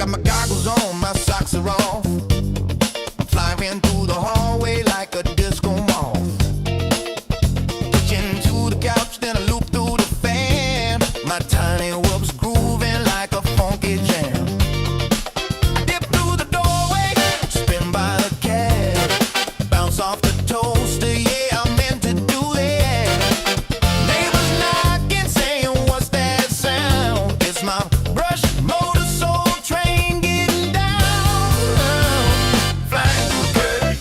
got my goggles on, my socks are off. Flying through the hallway like a disco ball. Hitching to the couch, then I loop through the fan. My tiny whoops grooving like a funky jam. I dip through the doorway, spin by the cab, bounce off the toaster, yeah, I'm meant to do that. Neighbors knocking, saying, what's that sound? It's my brush motor soul train getting down. Flying through the curtain,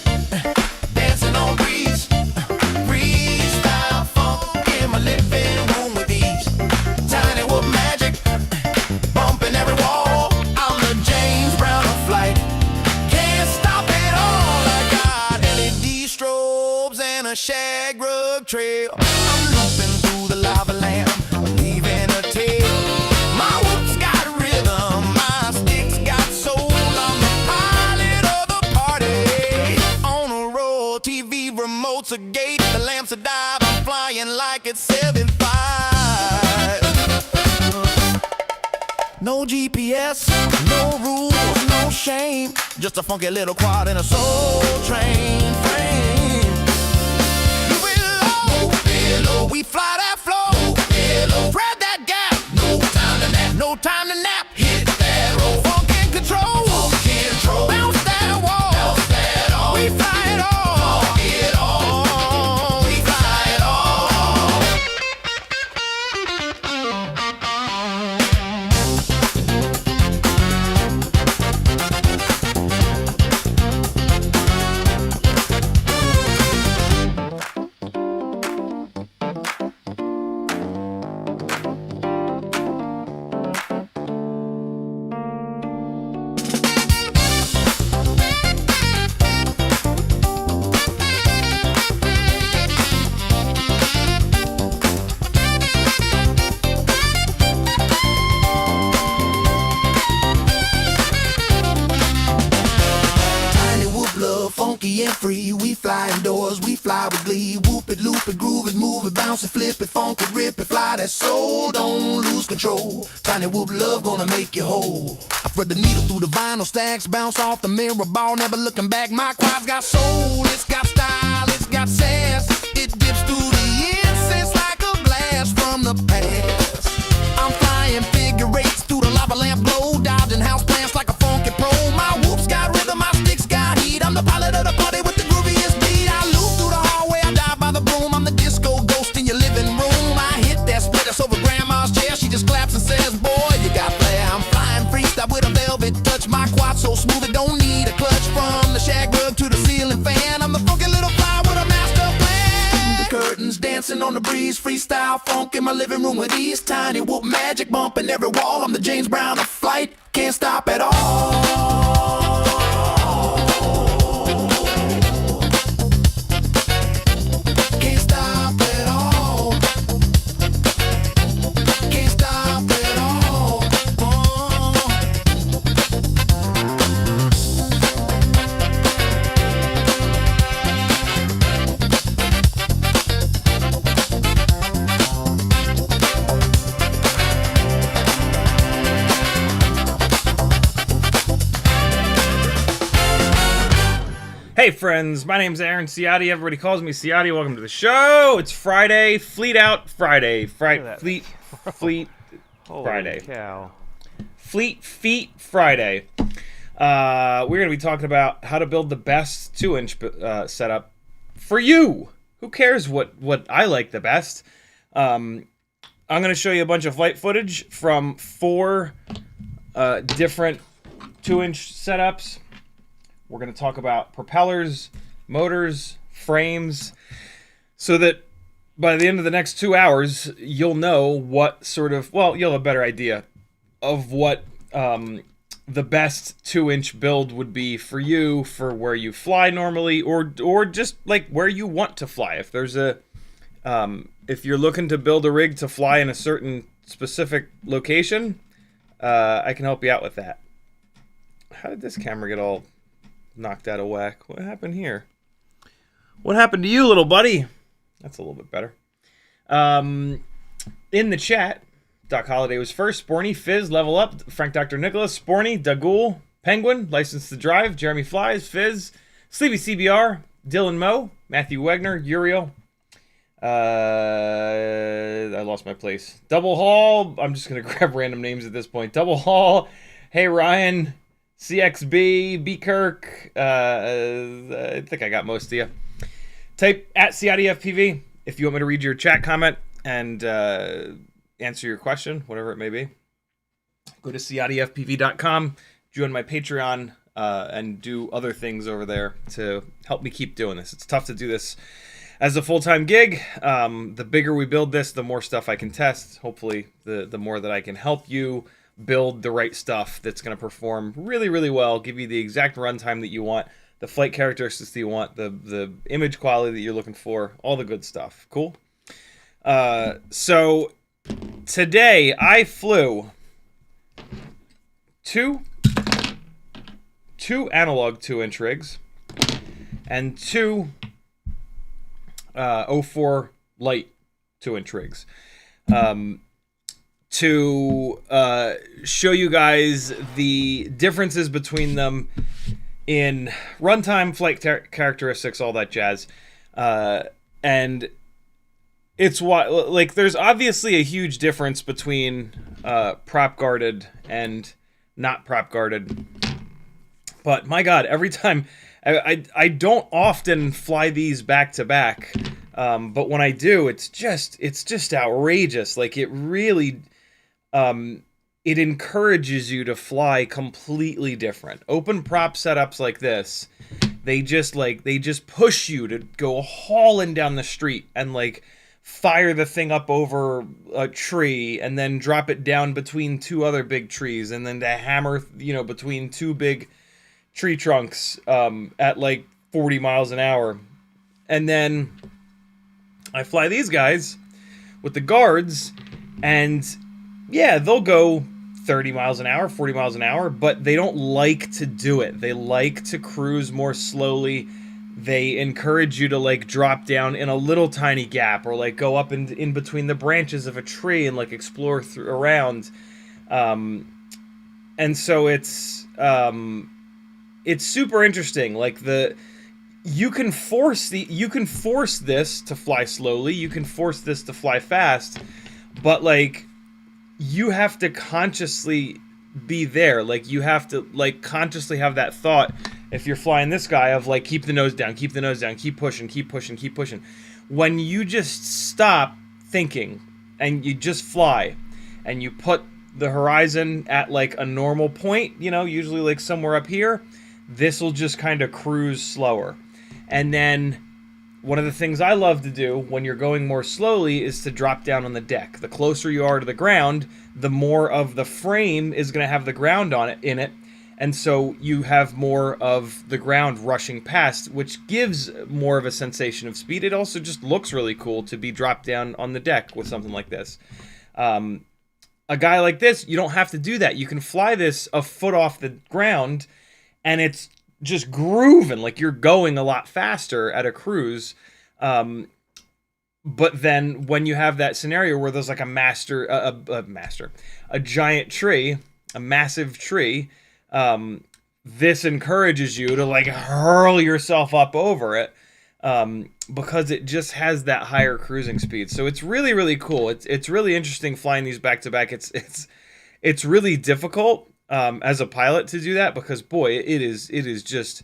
dancing on breeze, freestyle funk in my living room with ease. Tiny whoop magic, bumping every wall. I'm the James Brown of flight, can't stop it all. I got LED strobes and a shag rug trail. I'm looping through the lava lamp, leaving a tail. My whoops got rhythm, my sticks got soul. I'm the pilot of the party. On a roll, TV remotes a gate, the lamps a dive. I'm flying like it's 7.5. No GPS, no rules, no shame. Just a funky little quad in a soul train frame. Move it low, we fly that flow. Grab that gap, no time to nap. No time to nap. Hit that roll, funk and control. Bounce that wall, we fly it all. We fly it all. Tiny whoop love, funky and free. We fly indoors, we fly with glee. Whoop it, loop it, groove it, move it, bounce it, flip it, funk it, rip it, fly that soul, don't lose control. Tiny whoop love gonna make you whole. I thread the needle through the vinyl stacks, bounce off the mirror ball, never looking back. My quad's got soul, it's got style, it's got sass. It dips through the incense like a blast from the past. I'm flying figure eights through the lava lamp glow, dodging house plants like a funky pro. My whoops got rhythm, my sticks got heat. I'm the pilot of the party with the grooviest beat. I loop through the hallway, I dive by the broom. I'm the disco ghost in your living room. I hit that split that's over grandma's chair. She just claps and says, boy, you got flair. I'm flying freestyle with a velvet touch. My quad so smooth it don't need a clutch. From the shag rug to the ceiling fan, I'm the funky little fly with a master plan. The curtains dancing on the breeze, freestyle funk in my living room with ease. Tiny whoop magic bumping every wall. I'm the James Brown of flight, can't stop at all. Can't stop at all. Can't stop at all. Hey friends, my name's Aaron Ciotti. Everybody calls me Ciotti. Welcome to the show. It's Friday, Fleet Out Friday. Fleet Friday. Cow. Fleet Feet Friday. We're going to be talking about how to build the best 2-inch setup for you. Who cares what I like the best? I'm going to show you a bunch of flight footage from 4 different 2-inch setups. We're going to talk about propellers, motors, frames, so that by the end of the next 2 hours, you'll know what sort of, well, you'll have a better idea of what the best 2-inch build would be for you, for where you fly normally, or just like where you want to fly. If there's a, if you're looking to build a rig to fly in a certain specific location, I can help you out with that. How did this camera get all knocked out of whack? What happened here? What happened to you, little buddy? That's a little bit better. In the chat, Doc Holliday was first. Sporny, Fizz, Level Up, Frank Dr. Nicholas, Sporny, Dagul, Penguin, License to Drive, Jeremy Flies, Fizz, Sleepy CBR, Dylan Moe, Matthew Wegner, Uriel. I lost my place. Double Hall. I'm just gonna grab random names at this point. Double Hall. Hey Ryan, CXB, B Kirk. I think I got most of you. Type at CiottiFPV if you want me to read your chat comment and answer your question, whatever it may be. Go to CiottiFPV.com, join my Patreon, and do other things over there to help me keep doing this. It's tough to do this as a full-time gig. The bigger we build this, the more stuff I can test. Hopefully, the more that I can help you build the right stuff that's going to perform really, really well, give you the exact runtime that you want, the flight characteristics that you want, the image quality that you're looking for, all the good stuff. Cool? So today I flew two analog 2-inch rigs and two 04 light 2-inch rigs to show you guys the differences between them in runtime, flight characteristics, all that jazz. And it's what, like, there's obviously a huge difference between prop guarded and not prop guarded. But my God, every time I don't often fly these back to back, but when I do, it's just outrageous. Like, it really it encourages you to fly completely different. Open prop setups like this, they just push you to go hauling down the street and like fire the thing up over a tree and then drop it down between two other big trees and then to hammer, you know, between two big tree trunks at like 40 miles an hour. And then I fly these guys with the guards, and yeah, they'll go 30 miles an hour, 40 miles an hour, but they don't like to do it. They like to cruise more slowly. They encourage you to like drop down in a little tiny gap or like go up in between the branches of a tree and like explore around. And so it's super interesting. Like you can force this to fly slowly. You can force this to fly fast, but like you have to consciously be there. Like you have to like consciously have that thought. If you're flying this guy of like, keep the nose down, keep the nose down, keep pushing, keep pushing, keep pushing. When you just stop thinking and you just fly and you put the horizon at like a normal point, you know, usually like somewhere up here, this will just kind of cruise slower. And then one of the things I love to do when you're going more slowly is to drop down on the deck. The closer you are to the ground, the more of the frame is going to have the ground in it. And so you have more of the ground rushing past, which gives more of a sensation of speed. It also just looks really cool to be dropped down on the deck with something like this. A guy like this, you don't have to do that. You can fly this a foot off the ground, and it's just grooving, like you're going a lot faster at a cruise. But then when you have that scenario where there's like a giant tree, a massive tree, this encourages you to like hurl yourself up over it, because it just has that higher cruising speed. So it's really, really cool. It's really interesting flying these back to back. It's really difficult as a pilot to do that, because boy, it is just,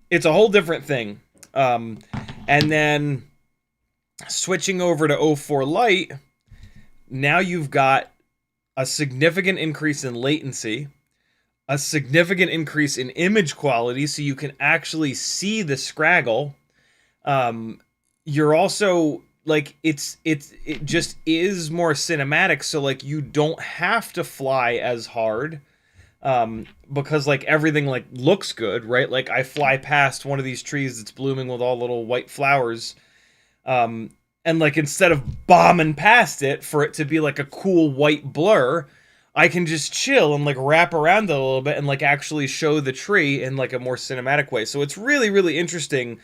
it's a whole different thing. And then switching over to 04 Lite, now you've got a significant increase in latency, a significant increase in image quality, so you can actually see the scraggle. You're also like, it just is more cinematic, so like you don't have to fly as hard, because like everything like looks good, right? Like I fly past one of these trees that's blooming with all little white flowers, and like instead of bombing past it for it to be like a cool white blur, I can just chill and like wrap around it a little bit and like actually show the tree in like a more cinematic way. So it's really, really interesting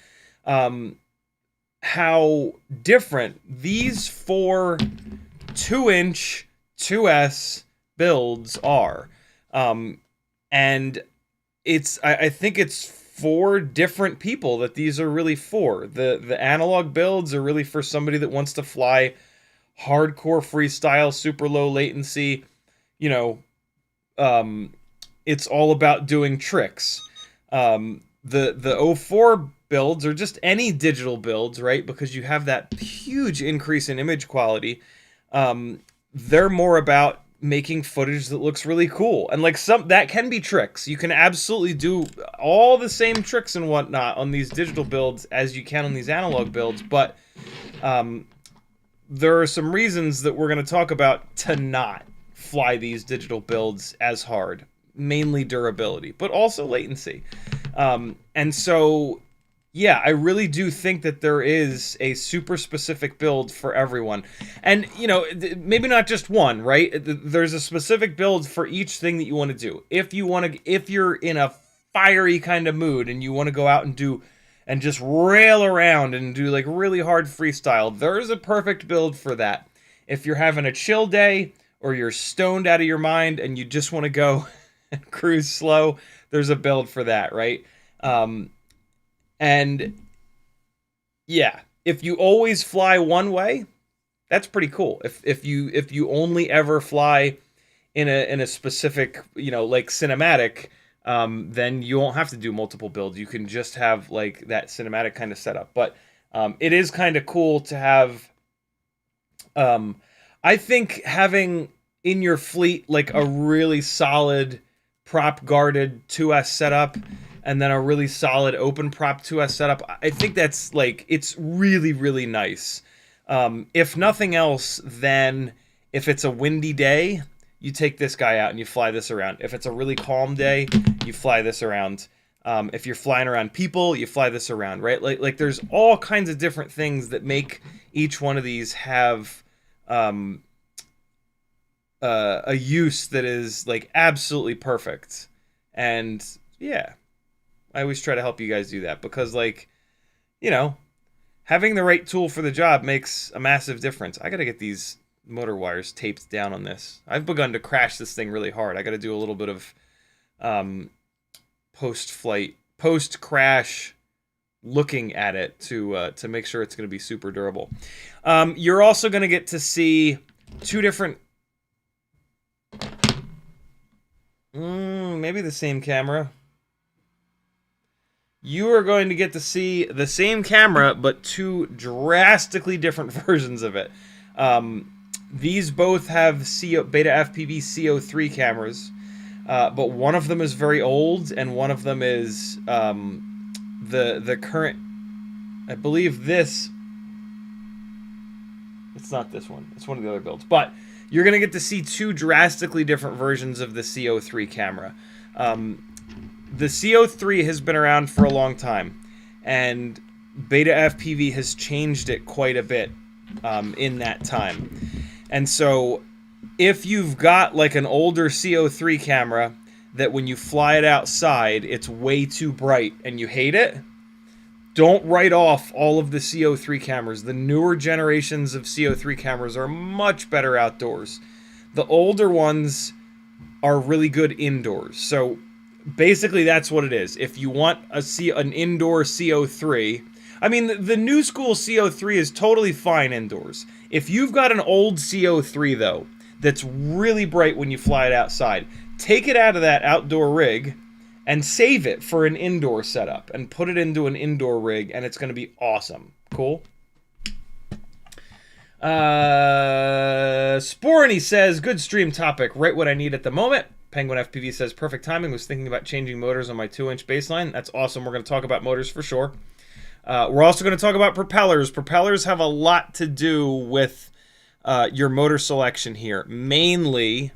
how different these 4 2-inch 2S builds are. And I think it's for different people that these are really for. The analog builds are really for somebody that wants to fly hardcore freestyle, super low latency. You know, it's all about doing tricks. The 04 builds are just any digital builds, right? Because you have that huge increase in image quality. They're more about making footage that looks really cool, and like that can be tricks. You can absolutely do all the same tricks and whatnot on these digital builds as you can on these analog builds, but there are some reasons that we're going to talk about to not fly these digital builds as hard. Mainly durability, but also latency. And so, yeah, I really do think that there is a super specific build for everyone. And, you know, maybe not just one, right? There's a specific build for each thing that you want to do. If you're in a fiery kind of mood and you want to go out and just rail around and do like really hard freestyle, there's a perfect build for that. If you're having a chill day or you're stoned out of your mind and you just want to go and cruise slow, there's a build for that, right? And yeah, if you always fly one way, that's pretty cool. If you only ever fly in a specific, you know, like cinematic, then you won't have to do multiple builds. You can just have like that cinematic kind of setup. But it is kind of cool to have. I think having in your fleet like a really solid prop guarded 2S setup and then a really solid open prop 2S setup, I think that's like, it's really, really nice. If nothing else, then if it's a windy day, you take this guy out and you fly this around. If it's a really calm day, you fly this around. If you're flying around people, you fly this around, right? Like there's all kinds of different things that make each one of these have a use that is like absolutely perfect. And yeah, I always try to help you guys do that because, like, you know, having the right tool for the job makes a massive difference. I gotta get these motor wires taped down on this. I've begun to crash this thing really hard. I gotta do a little bit of post-crash looking at it to make sure it's gonna be super durable. You're also gonna get to see two different maybe the same camera. You are going to get to see the same camera, but two drastically different versions of it. These both have Beta FPV CO3 cameras, but one of them is very old, and one of them is the current. I believe this. It's not this one. It's one of the other builds, but you're going to get to see two drastically different versions of the CO3 camera. The CO3 has been around for a long time, and Beta FPV has changed it quite a bit in that time. And so if you've got like an older CO3 camera that when you fly it outside, it's way too bright and you hate it, don't write off all of the CO3 cameras. The newer generations of CO3 cameras are much better outdoors. The older ones are really good indoors. So basically that's what it is. If you want an indoor CO3, I mean, the new school CO3 is totally fine indoors. If you've got an old CO3 though, that's really bright when you fly it outside, take it out of that outdoor rig and save it for an indoor setup and put it into an indoor rig, and it's going to be awesome. Cool? Sporny says, good stream topic, right what I need at the moment. Penguin FPV says, perfect timing, was thinking about changing motors on my 2-inch baseline. That's awesome. We're going to talk about motors for sure. We're also going to talk about propellers. Propellers have a lot to do with your motor selection here. Mainly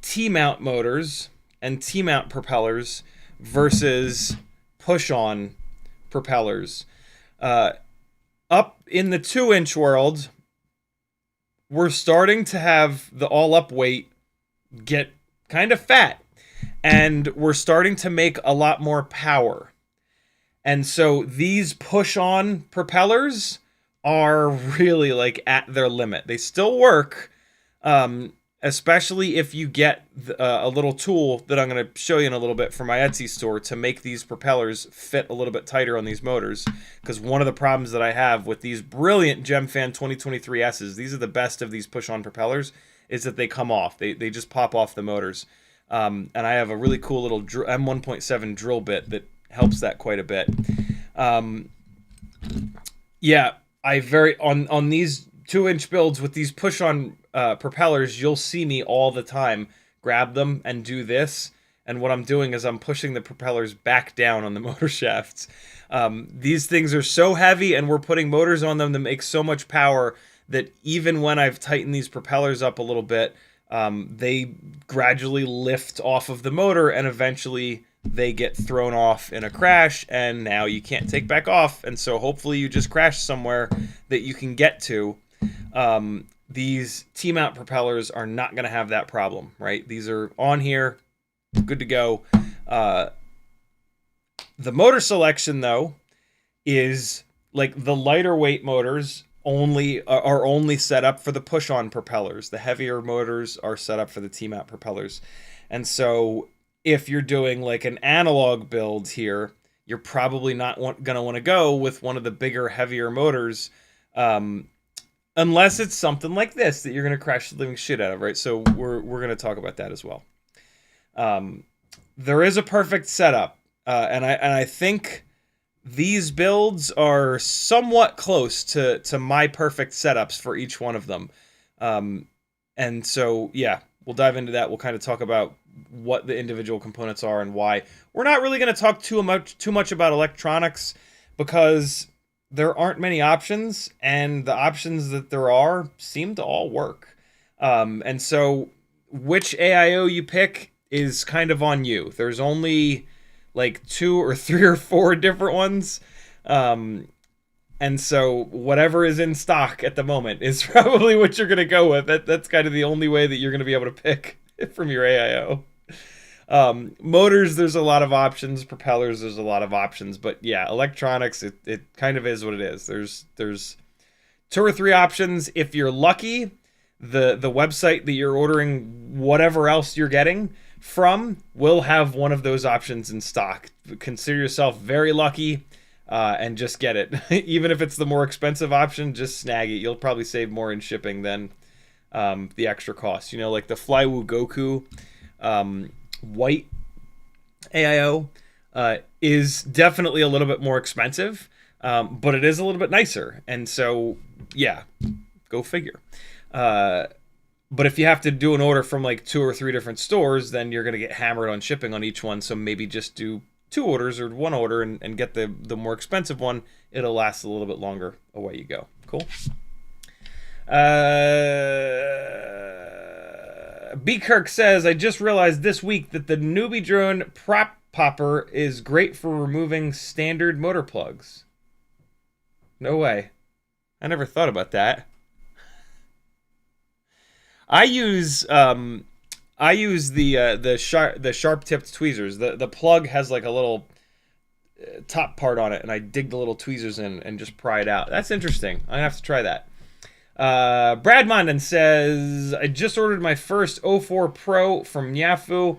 T-mount motors and T-mount propellers versus push-on propellers. Up in the 2-inch world, we're starting to have the all-up weight get kind of fat, and we're starting to make a lot more power. And so these push-on propellers are really like at their limit. They still work, Especially if you get a little tool that I'm going to show you in a little bit from my Etsy store to make these propellers fit a little bit tighter on these motors. Because one of the problems that I have with these brilliant GemFan 2023Ss, these are the best of these push-on propellers, is that they come off. They just pop off the motors. And I have a really cool little M1.7 drill bit that helps that quite a bit. Yeah, on these 2-inch builds with these push-on propellers, you'll see me all the time grab them and do this. And what I'm doing is I'm pushing the propellers back down on the motor shafts. These things are so heavy, and we're putting motors on them that make so much power that even when I've tightened these propellers up a little bit, they gradually lift off of the motor, and eventually they get thrown off in a crash, and now you can't take back off. And so hopefully you just crash somewhere that you can get to. These T-mount propellers are not going to have that problem, right? These are on here, good to go. The motor selection, though, is like the lighter weight motors are only set up for the push-on propellers. The heavier motors are set up for the T-mount propellers. And so if you're doing like an analog build here, you're probably not going to want to go with one of the bigger, heavier motors, unless it's something like this that you're going to crash the living shit out of, right? So we're going to talk about that as well. There is a perfect setup, and I think these builds are somewhat close to my perfect setups for each one of them. And so, yeah, we'll dive into that. We'll kind of talk about what the individual components are and why. We're not really going to talk too much about electronics because there aren't many options, and the options that there are seem to all work. And so which AIO you pick is kind of on you. There's only like 2 or 3 or 4 different ones. And so whatever is in stock at the moment is probably what you're going to go with. That's kind of the only way that you're going to be able to pick from your AIO. Motors, there's a lot of options. Propellers, there's a lot of options. But yeah, electronics, it kind of is what it is. There's 2 or 3 options. If you're lucky, the website that you're ordering whatever else you're getting from will have one of those options in stock. Consider yourself very lucky and just get it. Even if it's the more expensive option, just snag it. You'll probably save more in shipping than the extra cost. You know, like the Flywoo Goku white AIO is definitely a little bit more expensive, but it is a little bit nicer. And so, yeah, go figure. But if you have to do an order from like 2 or 3 different stores, then you're going to get hammered on shipping on each one. So maybe just do 2 orders or 1 order and get the more expensive one. It'll last a little bit longer. Away you go. Cool. B. Kirk says, I just realized this week that the Newbie Drone prop popper is great for removing standard motor plugs. No way. I never thought about that. I use the sharp tipped tweezers. The plug has like a little top part on it, and I dig the little tweezers in and just pry it out. That's interesting. I'm gonna have to try that. Brad Mondon says, I just ordered my first 04 Pro from Yafu.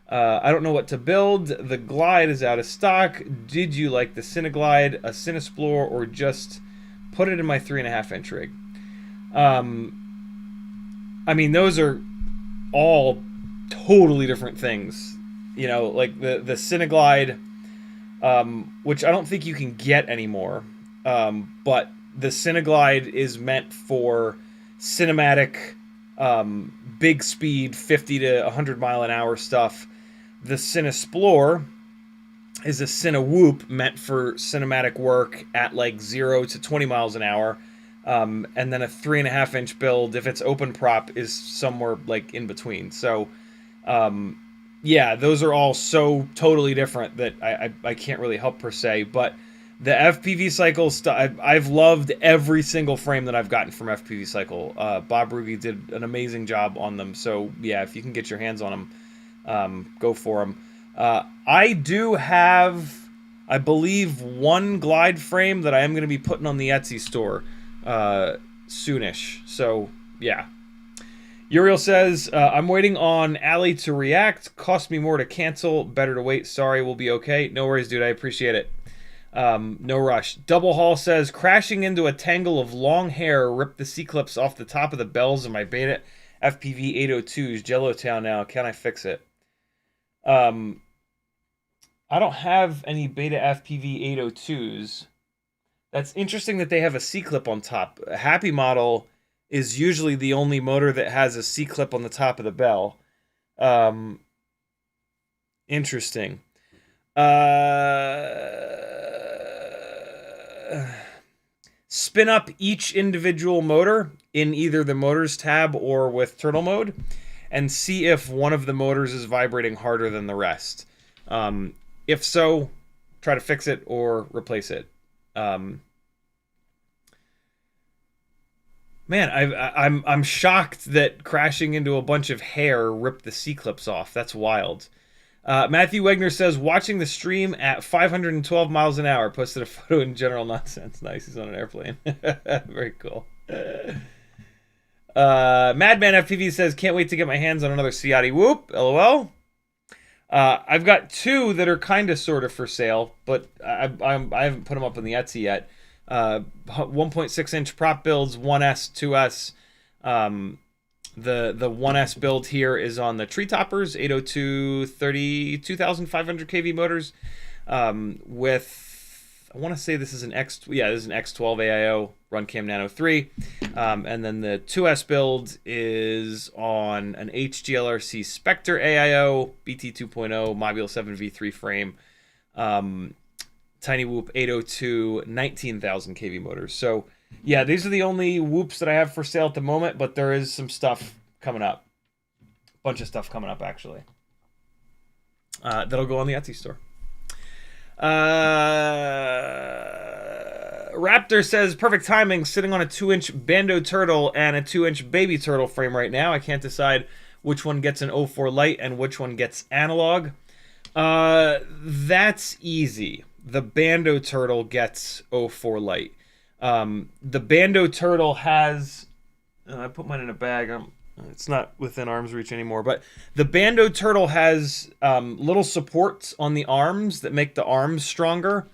I don't know what to build. The Glide is out of stock. Did you like the Cineglide, a Cinesplore, or just put it in my 3.5-inch rig? I mean, those are all totally different things. You know, like the Cineglide, which I don't think you can get anymore, but the Cineglide is meant for cinematic, big speed, 50 to 100 mile an hour stuff. The Cinesplore is a Cinewhoop meant for cinematic work at like 0 to 20 miles an hour. And then a 3.5-inch build, if it's open prop, is somewhere like in between. So, yeah, those are all so totally different that I can't really help per se. But the FPV Cycle stuff, I've loved every single frame that I've gotten from FPV Cycle. Bob Ruge did an amazing job on them. So, yeah, if you can get your hands on them, go for them. I do have, I believe, 1 Glide frame that I am going to be putting on the Etsy store soonish. So, yeah. Uriel says, I'm waiting on Ali to react. Cost me more to cancel. Better to wait. Sorry, we'll be okay. No worries, dude. I appreciate it. No rush. Double Hall says, crashing into a tangle of long hair ripped the C-clips off the top of the bells of my Beta FPV 802's Jellowtown now. Can I fix it? I don't have any Beta FPV 802s. That's interesting that they have a C-clip on top. A Happy model is usually the only motor that has a C-clip on the top of the bell. Interesting. Spin up each individual motor in either the motors tab or with turtle mode and see if one of the motors is vibrating harder than the rest. If so, try to fix it or replace it. Man, I'm shocked that crashing into a bunch of hair ripped the C-clips off. That's wild. Matthew Wegner says, watching the stream at 512 miles an hour. Posted a photo in general nonsense. Nice, he's on an airplane. Very cool. Madman FPV says, can't wait to get my hands on another CiottiWhoop. LOL. I've got two that are kind of sort of for sale, but I haven't put them up on the Etsy yet. 1.6 inch prop builds, 1S, 2S. The 1S build here is on the Tree Toppers, 802 32,500 kV motors, with, I want to say this is an this is an X12 AIO Runcam Nano 3. And then the 2S build is on an HGLRC Spectre AIO, BT 2.0, Mobile 7V3 frame, Cinewhoop 802, 19,000 kV motors. So, yeah, these are the only whoops that I have for sale at the moment, but there is some stuff coming up. Bunch of stuff coming up, actually. That'll go on the Etsy store. Raptor says, perfect timing, sitting on a 2-inch Bando Turtle and a 2-inch Baby Turtle frame right now. I can't decide which one gets an 04 light and which one gets analog. That's easy. The Bando Turtle gets 04 light. The Bando Turtle has... I put mine in a bag. It's not within arm's reach anymore. But the Bando Turtle has little supports on the arms that make the arms stronger.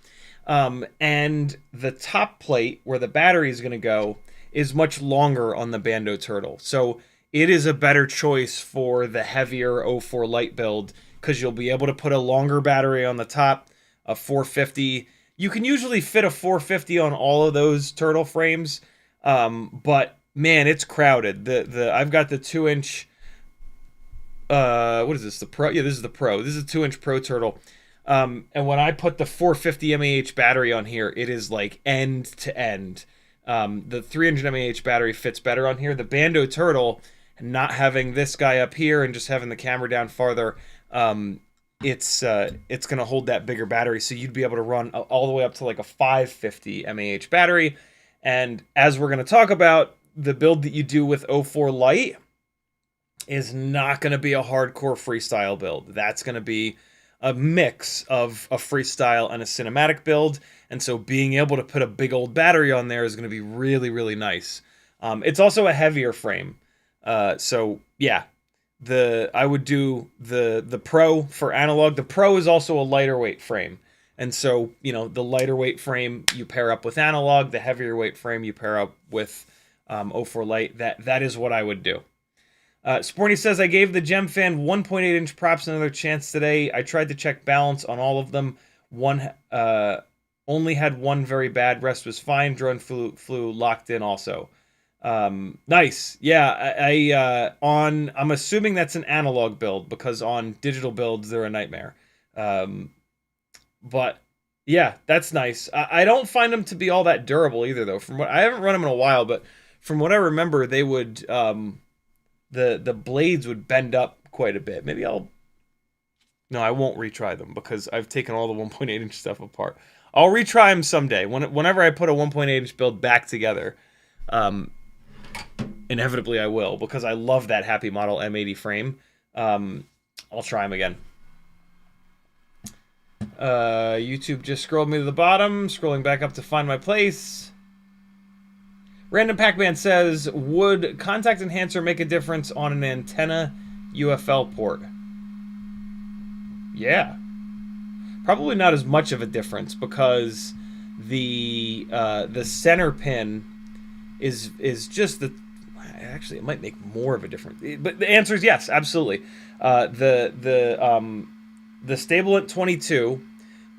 And the top plate, where the battery is going to go, is much longer on the Bando Turtle. So it is a better choice for the heavier 04 light build, because you'll be able to put a longer battery on the top, a 450. You can usually fit a 450 on all of those turtle frames, but man, it's crowded. I've got the 2-inch. What is this? The Pro? Yeah, this is the Pro. This is a 2-inch Pro Turtle. And when I put the 450 mAh battery on here, it is like end to end. The 300 mAh battery fits better on here. The Bando Turtle, not having this guy up here and just having the camera down farther, it's gonna hold that bigger battery, so you'd be able to run all the way up to like a 550 mAh battery. And as we're gonna talk about, the build that you do with 04 light is not gonna be a hardcore freestyle build. That's gonna be a mix of a freestyle and a cinematic build, and so being able to put a big old battery on there is gonna be really, really nice. It's also a heavier frame, so yeah. I would do the Pro for analog. The Pro is also a lighter weight frame. And so, you know, the lighter weight frame you pair up with analog, the heavier weight frame you pair up with 04 light. That is what I would do. Sporty says, I gave the Gem Fan 1.8 inch props another chance today. I tried to check balance on all of them. One only had one very bad, rest was fine. Drone flew locked in also. Nice. Yeah, I'm assuming that's an analog build, because on digital builds they're a nightmare. But yeah, that's nice. I don't find them to be all that durable either, though. I haven't run them in a while, but from what I remember, they would the blades would bend up quite a bit. No, I won't retry them, because I've taken all the 1.8 inch stuff apart. I'll retry them someday. Whenever I put a 1.8 inch build back together, inevitably I will, because I love that Happy Model M80 frame. I'll try them again. YouTube just scrolled me to the bottom, scrolling back up to find my place. Random Pac-Man says, would contact enhancer make a difference on an antenna UFL port? Yeah. Probably not as much of a difference because the center pin is just the... Actually, it might make more of a difference. But the answer is yes, absolutely. The Stabilant 22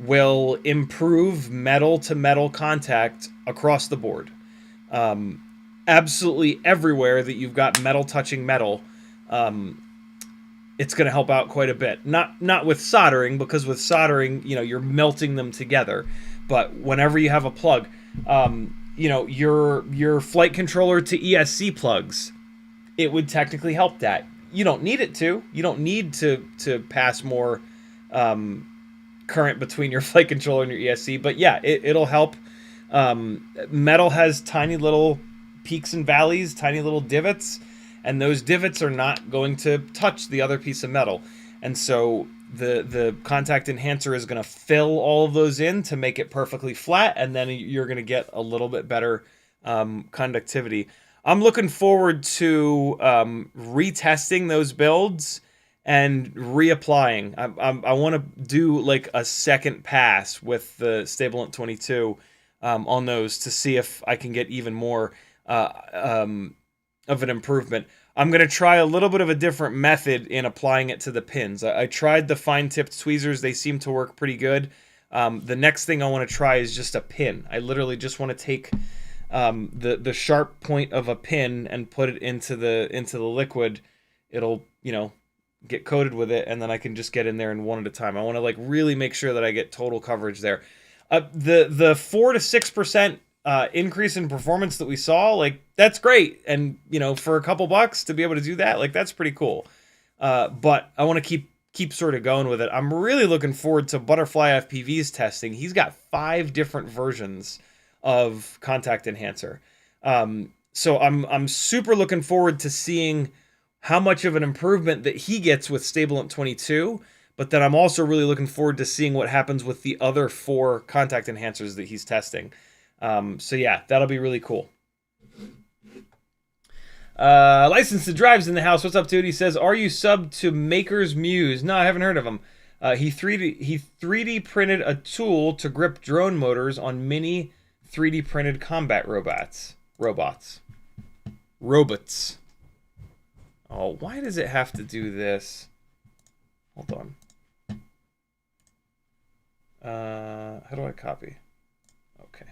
will improve metal-to-metal contact across the board. Absolutely everywhere that you've got metal touching metal, it's going to help out quite a bit. Not with soldering, because with soldering, you know, you're melting them together. But whenever you have a plug, you know, your flight controller to ESC plugs, it would technically help that. You don't need it to. You don't need to pass more current between your flight controller and your ESC. But yeah, it'll help. Metal has tiny little peaks and valleys, tiny little divots, and those divots are not going to touch the other piece of metal. And so the contact enhancer is going to fill all of those in to make it perfectly flat, and then you're going to get a little bit better conductivity. I'm looking forward to retesting those builds and reapplying. I want to do like a second pass with the Stabilant 22 on those to see if I can get even more of an improvement. I'm going to try a little bit of a different method in applying it to the pins. I tried the fine-tipped tweezers. They seem to work pretty good. The next thing I want to try is just a pin. I literally just want to take the sharp point of a pin and put it into the liquid. It'll, you know, get coated with it, and then I can just get in there in one at a time. I want to like really make sure that I get total coverage there. The 4 to 6% increase in performance that we saw, like, that's great. And, you know, for a couple bucks to be able to do that, like, that's pretty cool. But I want to keep sort of going with it. I'm really looking forward to Butterfly FPV's testing. He's got 5 different versions of contact enhancer. So I'm super looking forward to seeing how much of an improvement that he gets with Stabilant 22. But then I'm also really looking forward to seeing what happens with the other 4 contact enhancers that he's testing. So yeah, that'll be really cool. Licensed to Drives in the house. What's up, dude? He says, are you subbed to Maker's Muse? No, I haven't heard of him. He 3D printed a tool to grip drone motors on mini 3D printed combat robots. Oh, why does it have to do this? Hold on. How do I copy? Okay.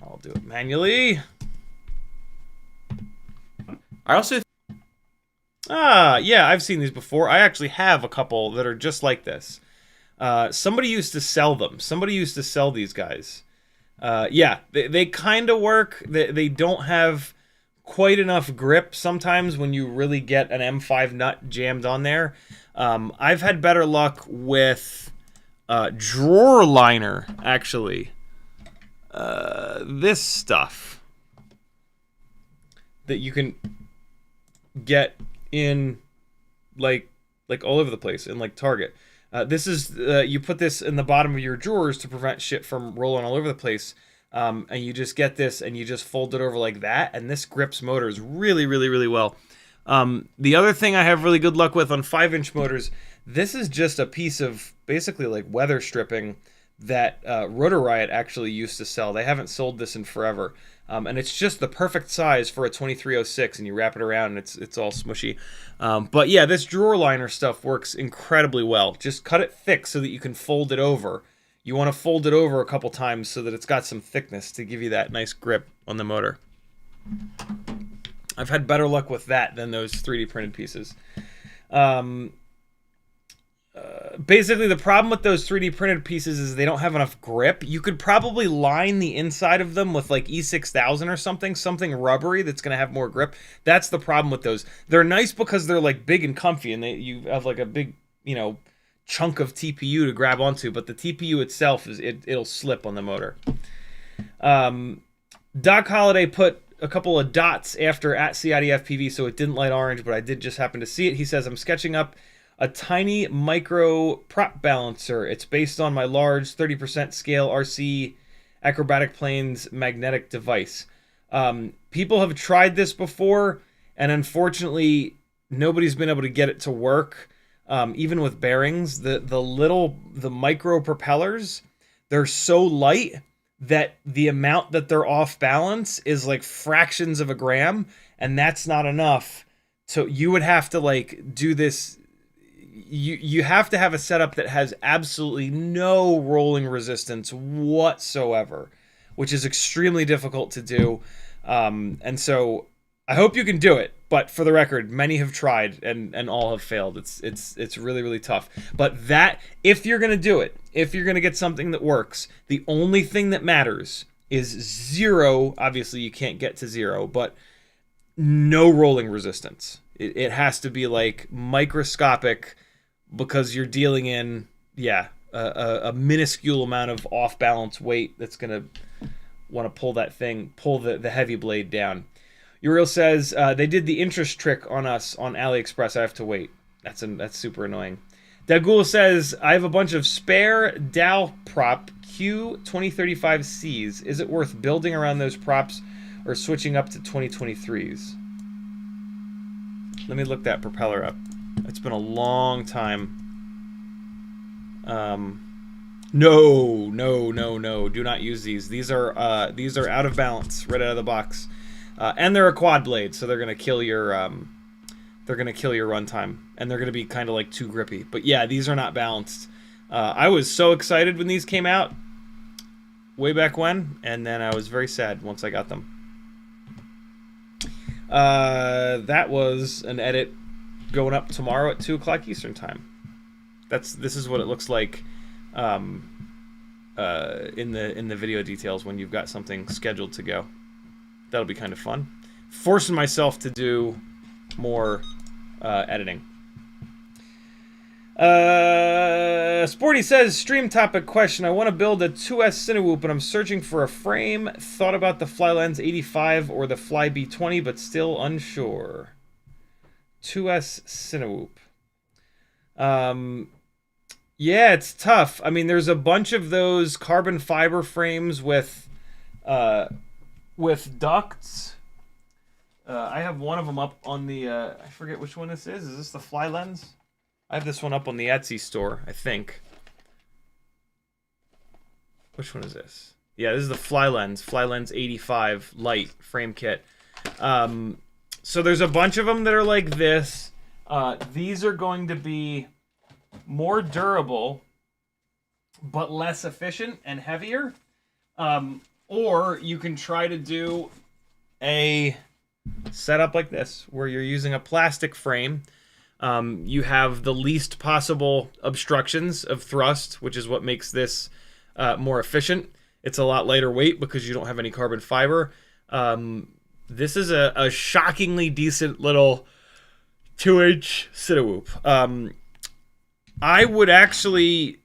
I'll do it manually. I also... yeah, I've seen these before. I actually have a couple that are just like this. Somebody used to sell them. Somebody used to sell these guys. Yeah, they kind of work. They don't have quite enough grip sometimes when you really get an M5 nut jammed on there. I've had better luck with drawer liner, actually. This stuff that you can get in like all over the place in like Target. This is you put this in the bottom of your drawers to prevent shit from rolling all over the place. And you just get this and you just fold it over like that, and this grips motors really, really, really well. The other thing I have really good luck with on 5-inch motors, this is just a piece of basically like weather stripping that Rotor Riot actually used to sell. They haven't sold this in forever. And it's just the perfect size for a 2306, and you wrap it around and it's all smushy. But yeah, this drawer liner stuff works incredibly well. Just cut it thick so that you can fold it over. You want to fold it over a couple times so that it's got some thickness to give you that nice grip on the motor. I've had better luck with that than those 3D printed pieces. Basically, the problem with those 3D printed pieces is they don't have enough grip. You could probably line the inside of them with like E6000 or something rubbery that's going to have more grip. That's the problem with those. They're nice because they're like big and comfy, and you have like a big, you know, chunk of TPU to grab onto, but the TPU itself it'll slip on the motor. Doc Holiday put a couple of dots after at CiottiFPV, so it didn't light orange, but I did just happen to see it. He says, I'm sketching up a tiny micro prop balancer. It's based on my large 30% scale RC acrobatic planes magnetic device. People have tried this before, and unfortunately, nobody's been able to get it to work. Even with bearings, the micro propellers, they're so light that the amount that they're off balance is like fractions of a gram, and that's not enough. So you would have to like do this. You have to have a setup that has absolutely no rolling resistance whatsoever, which is extremely difficult to do. And so I hope you can do it. But for the record, many have tried and all have failed. It's really, really tough. But that, if you're going to do it, if you're going to get something that works, the only thing that matters is zero. Obviously, you can't get to zero, but no rolling resistance. It has to be like microscopic, because you're dealing in, a minuscule amount of off-balance weight that's going to want to pull the heavy blade down. Uriel says, they did the interest trick on us on AliExpress. I have to wait. That's super annoying. Dagul says, I have a bunch of spare Dow prop Q2035Cs. Is it worth building around those props or switching up to 2023s? Let me look that propeller up. It's been a long time. No. Do not use these. These are out of balance right out of the box. And they're a quad blade, so they're gonna kill your runtime, and they're gonna be kind of like too grippy. But yeah, these are not balanced. I was so excited when these came out way back when, and then I was very sad once I got them. That was an edit going up tomorrow at 2 o'clock Eastern time. This is what it looks like in the video details when you've got something scheduled to go. That'll be kind of fun. Forcing myself to do more editing. Sporty says, stream topic question. I want to build a 2S Cinewhoop, and I'm searching for a frame. Thought about the Flylens 85 or the Fly B20, but still unsure. 2S Cinewhoop. Yeah, it's tough. I mean, there's a bunch of those carbon fiber frames with ducts. I have one of them up on the, I forget which one this is. Is this the Flylens? I have this one up on the Etsy store, I think. Which one is this? Yeah, this is the Flylens 85 light frame kit. So there's a bunch of them that are like this. These are going to be more durable, but less efficient and heavier. Or you can try to do a setup like this, where you're using a plastic frame. You have the least possible obstructions of thrust, which is what makes this more efficient. It's a lot lighter weight because you don't have any carbon fiber. This is a shockingly decent little 2-inch Cinewhoop. I would actually,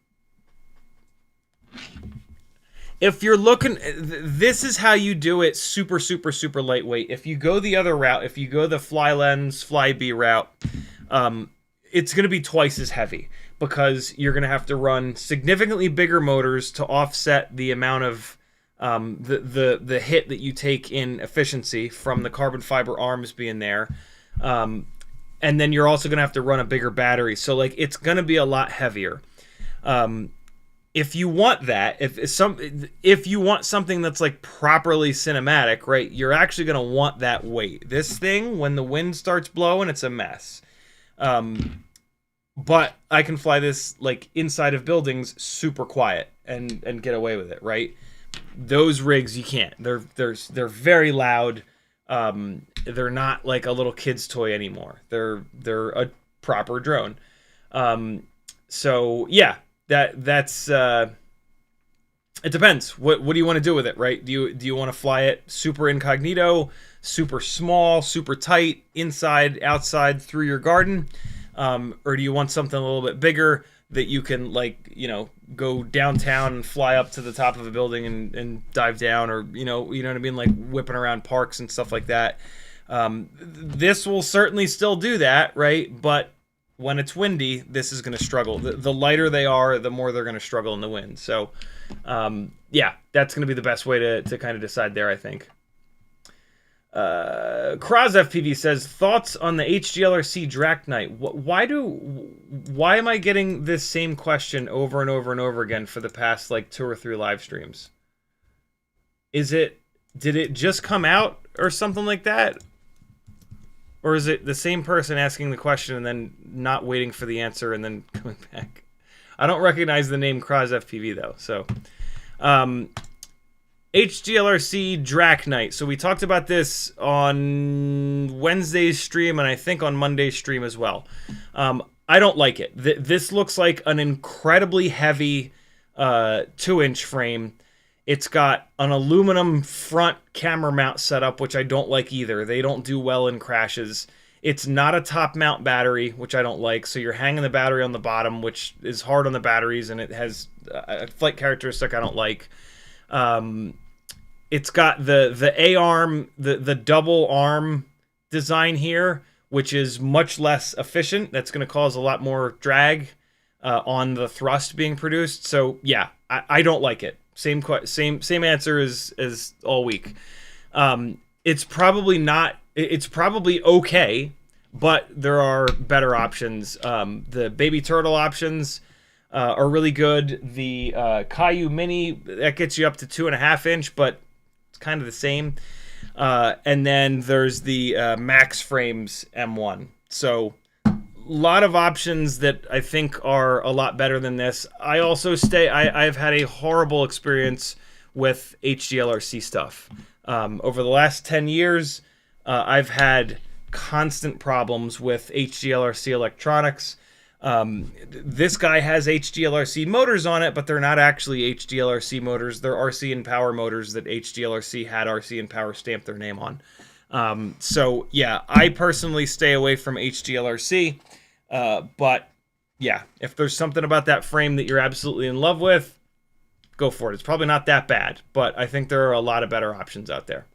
if you're looking, this is how you do it super, super, super lightweight. If you go the other route, if you go the Flylens, Fly B route, it's going to be twice as heavy because you're going to have to run significantly bigger motors to offset the amount of the hit that you take in efficiency from the carbon fiber arms being there. And then you're also going to have to run a bigger battery. So like it's going to be a lot heavier. If you want that, if you want something that's like properly cinematic, right, you're actually going to want that weight. This thing, when the wind starts blowing, it's a mess. But I can fly this like inside of buildings super quiet and get away with it, right? Those rigs you can't. They're very loud. They're not like a little kid's toy anymore. They're a proper drone. So yeah, that's it depends. What do you want to do with it, right? Do you want to fly it super incognito, super small, super tight, inside, outside, through your garden? Or do you want something a little bit bigger that you can, like, you know, go downtown and fly up to the top of a building and dive down, or you know what I mean, like whipping around parks and stuff like that. This will certainly still do that, right? But when it's windy, this is going to struggle. The lighter they are, the more they're going to struggle in the wind. So, yeah, that's going to be the best way to kind of decide there, I think. Kraz FPV says, thoughts on the HDLRC Drac Knight. Why am I getting this same question over and over and over again for the past like 2 or 3 live streams? Did it just come out or something like that? Or is it the same person asking the question and then not waiting for the answer and then coming back? I don't recognize the name Kraz FPV though, so. HDLRC Drac Knight. So we talked about this on Wednesday's stream and I think on Monday's stream as well. I don't like it. This looks like an incredibly heavy 2-inch frame. It's got an aluminum front camera mount setup, which I don't like either. They don't do well in crashes. It's not a top mount battery, which I don't like. So you're hanging the battery on the bottom, which is hard on the batteries, and it has a flight characteristic I don't like. It's got the A-arm, the double arm design here, which is much less efficient. That's going to cause a lot more drag on the thrust being produced. So yeah, I don't like it. Same answer as all week. It's probably not. It's probably okay, but there are better options. The Baby Turtle options are really good. The Caillou Mini, that gets you up to 2.5 inch, but it's kind of the same. And then there's the Maxx Frames M2. So a lot of options that I think are a lot better than this. I also I've had a horrible experience with HDLRC stuff. Over the last 10 years, I've had constant problems with HDLRC electronics. This guy has HDLRC motors on it, but they're not actually HDLRC motors. They're RC and Power motors that HDLRC had RC and Power stamped their name on. So yeah, I personally stay away from HDLRC. But yeah, if there's something about that frame that you're absolutely in love with, go for it. It's probably not that bad, but I think there are a lot of better options out there.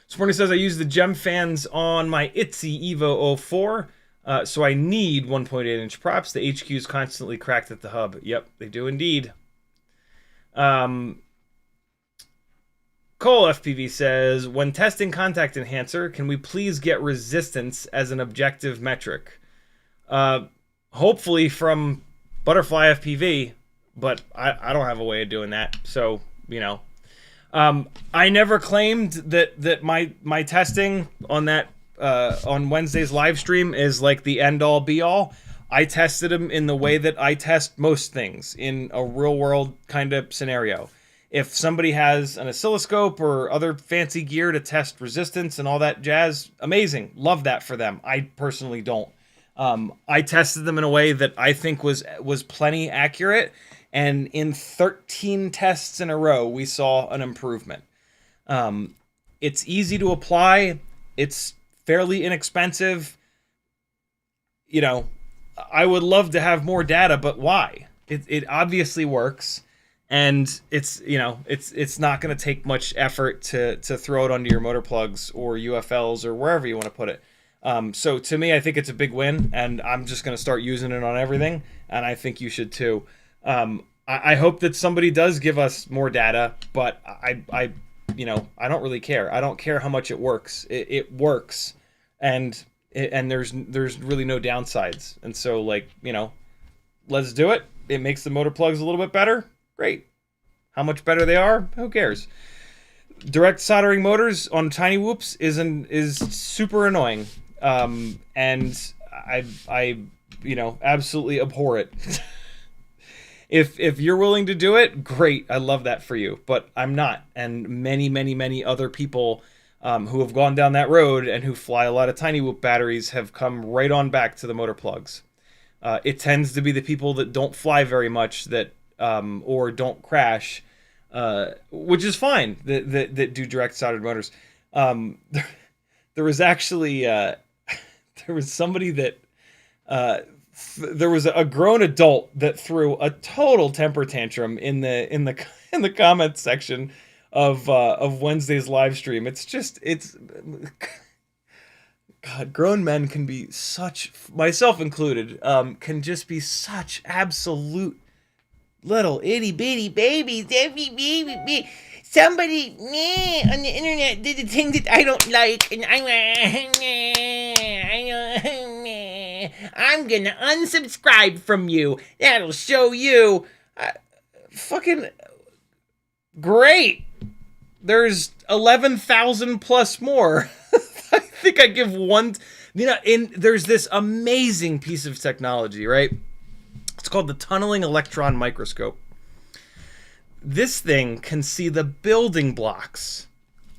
Sporty says, I use the gem fans on my Itzy Evo 04, so I need 1.8 inch props. The HQ is constantly cracked at the hub. Yep, they do indeed. Cole FPV says, when testing contact enhancer, can we please get resistance as an objective metric? Hopefully from Butterfly FPV, but I don't have a way of doing that. So, you know, I never claimed that my testing on that on Wednesday's live stream is like the end all be all. I tested them in the way that I test most things in a real world kind of scenario. If somebody has an oscilloscope or other fancy gear to test resistance and all that jazz, amazing. Love that for them. I personally don't. I tested them in a way that I think was plenty accurate, and in 13 tests in a row, we saw an improvement. It's easy to apply. It's fairly inexpensive. You know, I would love to have more data, but why? It obviously works. And it's, you know, it's not going to take much effort to throw it onto your motor plugs or UFLs or wherever you want to put it. So to me, I think it's a big win, and I'm just going to start using it on everything, and I think you should too. I hope that somebody does give us more data, but I don't really care. I don't care how much it works. It works, and there's really no downsides. And so, like, you know, let's do it. It makes the motor plugs a little bit better. Great. How much better they are? Who cares? Direct soldering motors on Cinewhoops is super annoying, and I absolutely abhor it. If you're willing to do it, great. I love that for you, but I'm not. And many other people who have gone down that road and who fly a lot of Cinewhoop batteries have come right on back to the motor plugs. It tends to be the people that don't fly very much that or don't crash, which is fine, that do direct soldered motors. There was actually there was somebody that there was a grown adult that threw a total temper tantrum in the comments section of Wednesday's live stream. It's God, grown men can be such, myself included, can just be such absolute little itty bitty babies. somebody on the internet did a thing that I don't like, and I'm gonna unsubscribe from you. That'll show you. Fucking great. There's 11,000 plus more. I think I give one. There's this amazing piece of technology, right? It's called the tunneling electron microscope. This thing can see the building blocks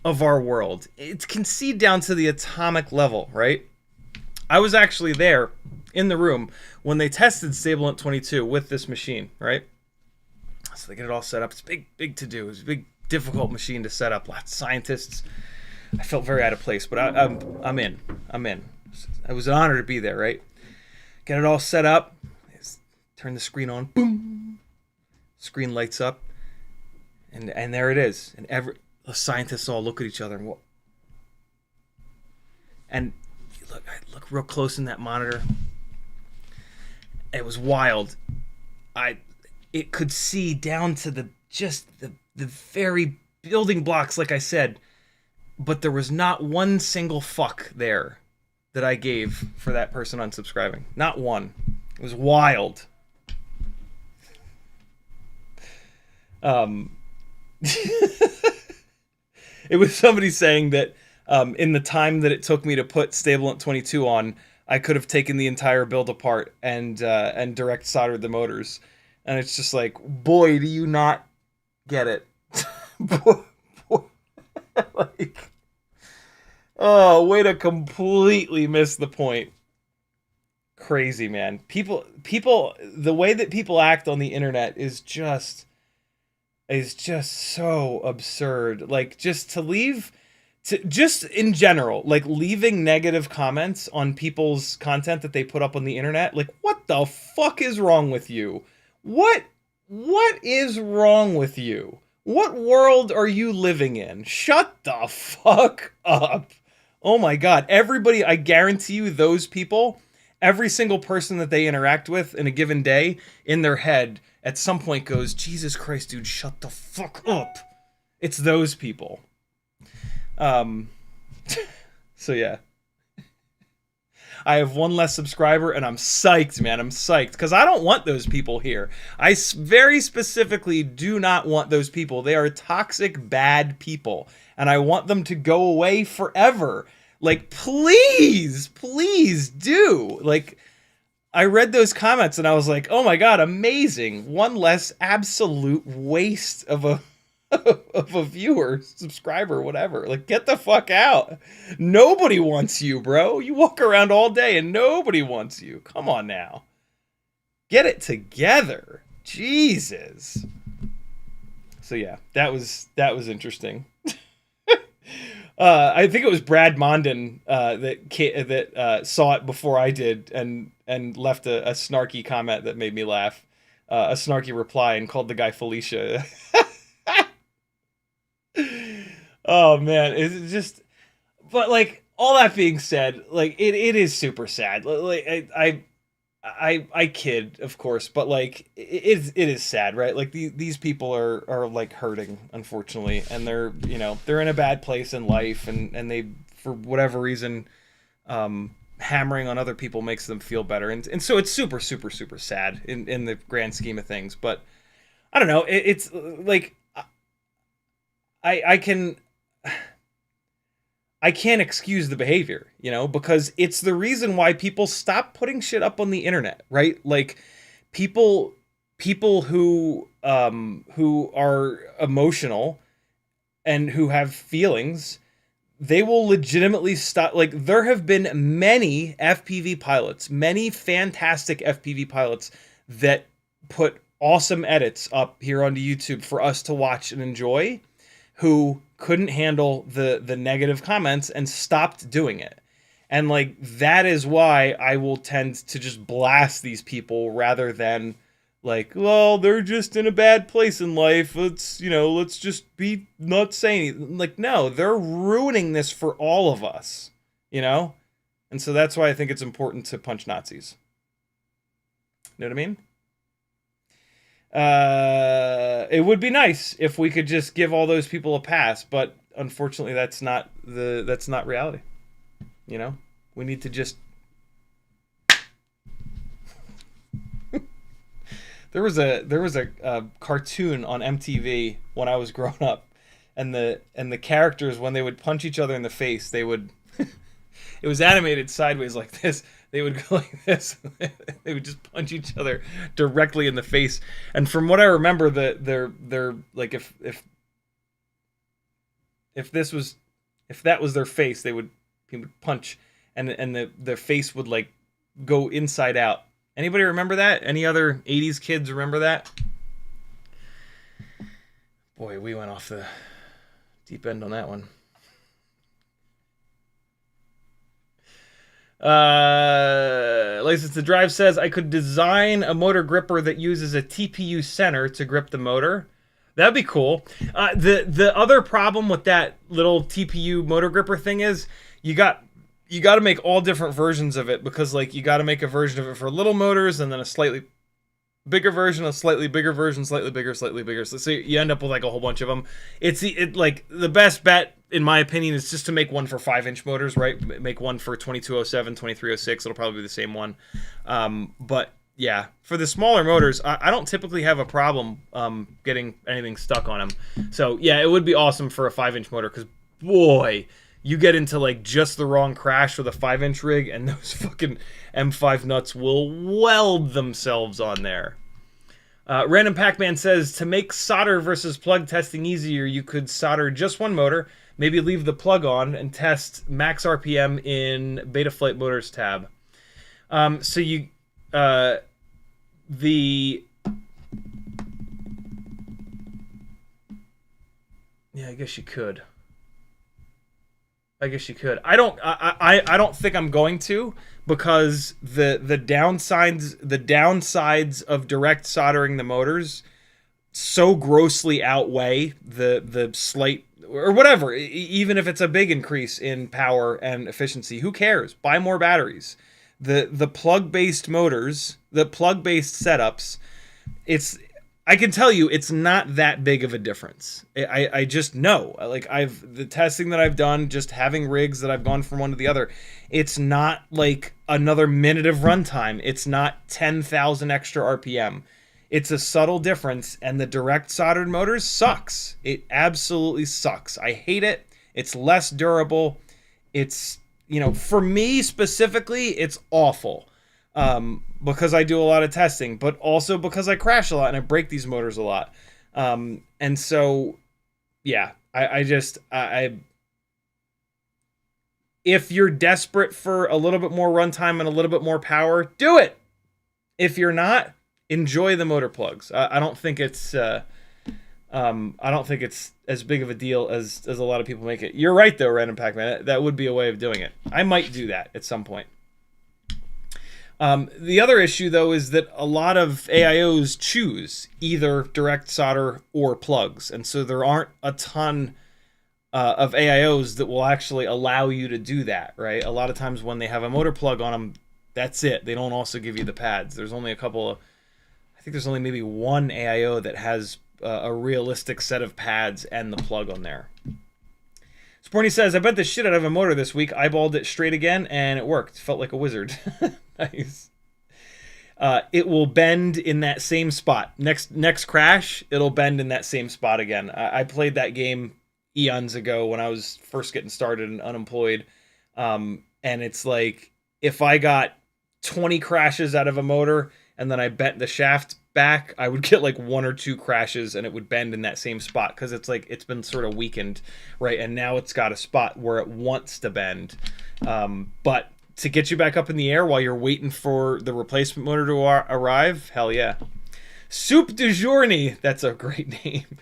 of our world. It can see down to the atomic level, right? I was actually there in the room when they tested Stabilint 22 with this machine, right? So they get it all set up. It's big to do. It's a big, difficult machine to set up. Lots of scientists. I felt very out of place, but I'm in. It was an honor to be there, right? Get it all set up. Turn the screen on. Boom. Screen lights up. And there it is. And the scientists all look at each other and I look real close in that monitor. It was wild. It could see down to the very building blocks, like I said, but there was not one single fuck there that I gave for that person unsubscribing. Not one. It was wild. It was somebody saying that in the time that it took me to put Stabilint 22 on, I could have taken the entire build apart and direct soldered the motors. And it's just like, boy, do you not get it. boy. Like, oh, way to completely miss the point. Crazy, man. People, the way that people act on the internet is just so absurd. Like, just in general, like leaving negative comments on people's content that they put up on the internet. Like, what the fuck is wrong with you? What is wrong with you? What world are you living in? Shut the fuck up. Oh my God. Everybody, I guarantee you, those people, every single person that they interact with in a given day, in their head, at some point goes, Jesus Christ, dude, shut the fuck up. It's those people. So yeah. I have one less subscriber, and I'm psyched, man. I'm psyched, because I don't want those people here. I very specifically do not want those people. They are toxic, bad people, and I want them to go away forever. Like, please do. Like, I read those comments, and I was like, oh my God, amazing. One less absolute waste of a viewer, subscriber, whatever. Like, get the fuck out. Nobody wants you, bro. You walk around all day and nobody wants you. Come on now. Get it together. Jesus. So yeah, that was interesting. I think it was Brad Mondin that saw it before I did and left a snarky comment that made me laugh. A snarky reply, and called the guy Felicia. Oh man, it's just, but like, all that being said, like, it is super sad. Like, I kid, of course, but like, it is sad, right? Like, these people are like hurting, unfortunately, and they're in a bad place in life, and they, for whatever reason, hammering on other people makes them feel better, and so it's super sad in the grand scheme of things. But I don't know, it's like, I can't excuse the behavior, because it's the reason why people stop putting shit up on the internet, right? Like, people who are emotional and who have feelings, they will legitimately stop. Like, there have been many FPV pilots, many fantastic FPV pilots that put awesome edits up here onto YouTube for us to watch and enjoy, who couldn't handle the negative comments and stopped doing it. And like, that is why I will tend to just blast these people rather than like, well, they're just in a bad place in life. Let's just be not saying anything. Like, no, they're ruining this for all of us, And so that's why I think it's important to punch Nazis. You know what I mean? It would be nice if we could just give all those people a pass, but unfortunately, that's not reality. You know, we need to just. There was a cartoon on MTV when I was growing up, and the characters, when they would punch each other in the face, they would. It was animated sideways like this. They would go like this. They would just punch each other directly in the face. And from what I remember, they're like if that was their face, he would punch, and their face would like go inside out. Anybody remember that? Any other 80s kids remember that? Boy, we went off the deep end on that one. License to Drive says, I could design a motor gripper that uses a TPU center to grip the motor. That'd be cool. The other problem with that little TPU motor gripper thing is you got to make all different versions of it, because like you got to make a version of it for little motors and then a slightly bigger version, a slightly bigger version, slightly bigger. So you end up with like a whole bunch of them. It's like the best bet, in my opinion, is just to make one for 5-inch motors, right? Make one for 2207, 2306. It'll probably be the same one. But yeah, for the smaller motors, I don't typically have a problem getting anything stuck on them. So yeah, it would be awesome for a 5-inch motor, because boy, you get into like just the wrong crash with a 5-inch rig, and those fucking M5 nuts will weld themselves on there. Random Pac-Man says, to make solder versus plug testing easier, you could solder just one motor, maybe leave the plug on, and test max RPM in Betaflight Motors tab. So you, yeah, I guess you could. I don't think I'm going to, because the downsides of direct soldering the motors so grossly outweigh the slight, or whatever, even if it's a big increase in power and efficiency. Who cares? Buy more batteries. The plug-based motors, the plug-based setups, I can tell you it's not that big of a difference. I just know. Like, the testing that I've done, just having rigs that I've gone from one to the other, it's not like another minute of runtime. It's not 10,000 extra RPM. It's a subtle difference, and the direct soldered motors sucks. It absolutely sucks. I hate it. It's less durable. It's, for me specifically, it's awful. Because I do a lot of testing, but also because I crash a lot and I break these motors a lot. And so, yeah, if you're desperate for a little bit more runtime and a little bit more power, do it. If you're not, enjoy the motor plugs. I don't think it's as big of a deal as a lot of people make it. You're right though, Random Pac-Man. That would be a way of doing it. I might do that at some point. The other issue, though, is that a lot of AIOs choose either direct solder or plugs, and so there aren't a ton of AIOs that will actually allow you to do that, right? A lot of times when they have a motor plug on them, that's it. They don't also give you the pads. There's only I think there's only maybe one AIO that has a realistic set of pads and the plug on there. Sporty says, I bet the shit out of a motor this week. Eyeballed it straight again, and it worked. Felt like a wizard. Nice. It will bend in that same spot. Next crash, it'll bend in that same spot again. I played that game eons ago when I was first getting started and unemployed. And it's like, if I got 20 crashes out of a motor and then I bent the shaft back, I would get like 1 or 2 crashes and it would bend in that same spot, because it's like it's been sort of weakened, right? And now it's got a spot where it wants to bend. But to get you back up in the air while you're waiting for the replacement motor to arrive, hell yeah. Soup du Journey, that's a great name,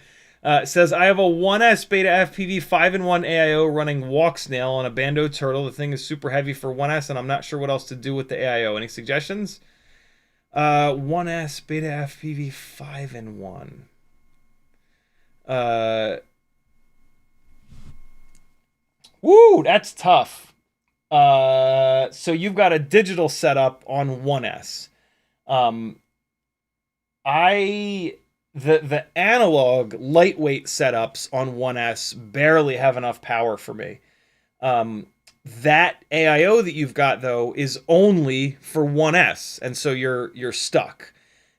says, I have a 1S Beta FPV 5-in-1 AIO running walk snail on a Bando Turtle. The thing is super heavy for 1S, and I'm not sure what else to do with the AIO. Any suggestions? 1S Beta FPV 5-in-1. Woo, that's tough. So you've got a digital setup on 1S. I the analog lightweight setups on 1S barely have enough power for me. That AIO that you've got though is only for 1S, and so you're stuck.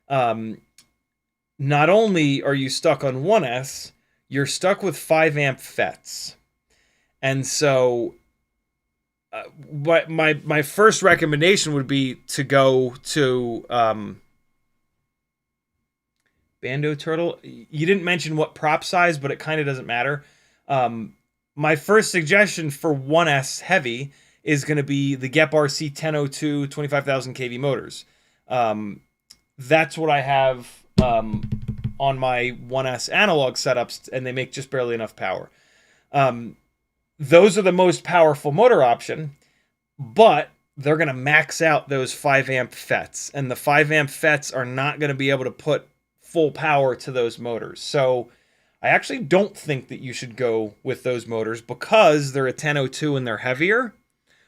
Not only are you stuck on 1S, you're stuck with 5 amp FETs. And so but my first recommendation would be to go to Bando Turtle. You didn't mention what prop size, but it kind of doesn't matter. My first suggestion for 1S heavy is going to be the Gep RC 1002 25,000 kV motors. That's what I have on my 1S analog setups, and they make just barely enough power. Those are the most powerful motor option, but they're going to max out those 5 amp FETs, and the 5 amp FETs are not going to be able to put full power to those motors. So I actually don't think that you should go with those motors because they're a 1002 and they're heavier.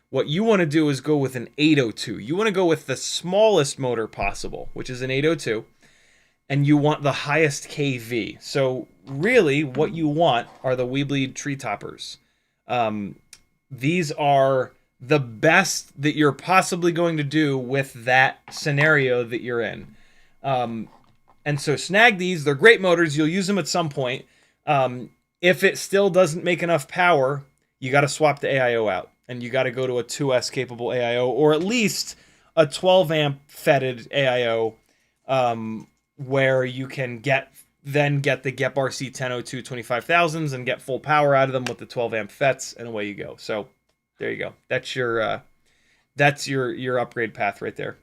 What you want to do is go with an 802. You want to go with the smallest motor possible, which is an 802, and you want the highest KV. So really what you want are the Weebly tree toppers. These are the best that you're possibly going to do with that scenario that you're in. And so snag these. They're great motors. You'll use them at some point. If it still doesn't make enough power, you got to swap the AIO out. And you got to go to a 2S capable AIO, or at least a 12 amp fetted AIO, where you can get the Gep RC 1002 25,000s and get full power out of them with the 12 amp FETs, and away you go. So there you go. That's your upgrade path right there.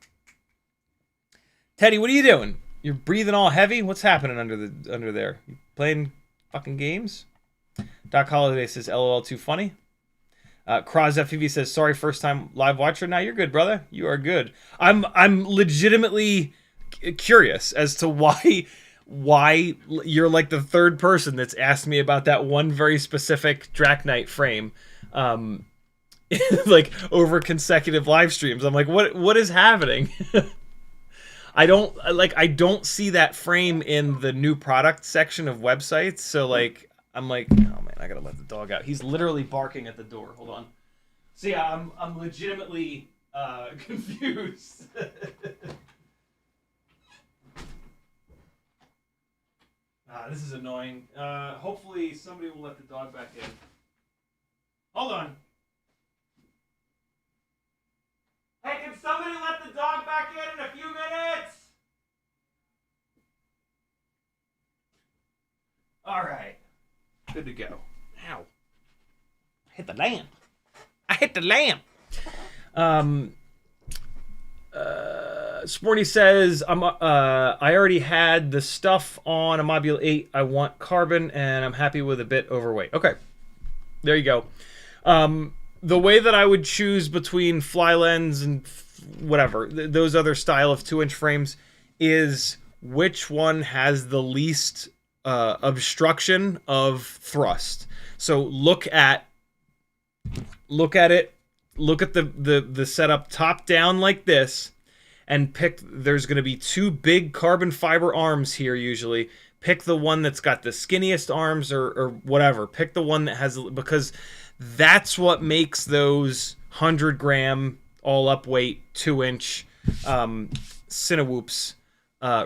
Teddy, what are you doing? You're breathing all heavy? What's happening under there? You playing fucking games? Doc Holiday says, LOL, too funny. Croz FPV says, sorry, first time live watcher. Now you're good, brother. You are good. I'm legitimately curious as to why you're like the third person that's asked me about that one very specific Drac Knight frame, like over consecutive live streams. I'm like, what is happening? I don't see that frame in the new product section of websites. So like, I'm like, oh man, I gotta let the dog out. He's literally barking at the door. Hold on. So yeah, I'm legitimately confused. This is annoying. Hopefully somebody will let the dog back in. Hold on. Hey, can somebody let the dog back in a few minutes? All right. Good to go. Ow. I hit the lamp. Sporty says, I already had the stuff on a Module 8. I want carbon, and I'm happy with a bit overweight. Okay. There you go. The way that I would choose between fly lens and whatever, those other style of 2-inch frames, is which one has the least obstruction of thrust. So look at it, look at the setup top down like this, and pick, there's going to be 2 big carbon fiber arms here usually. Pick the one that's got the skinniest arms or whatever. Pick the one that has, because that's what makes those 100-gram all-up weight 2-inch Cinewhoops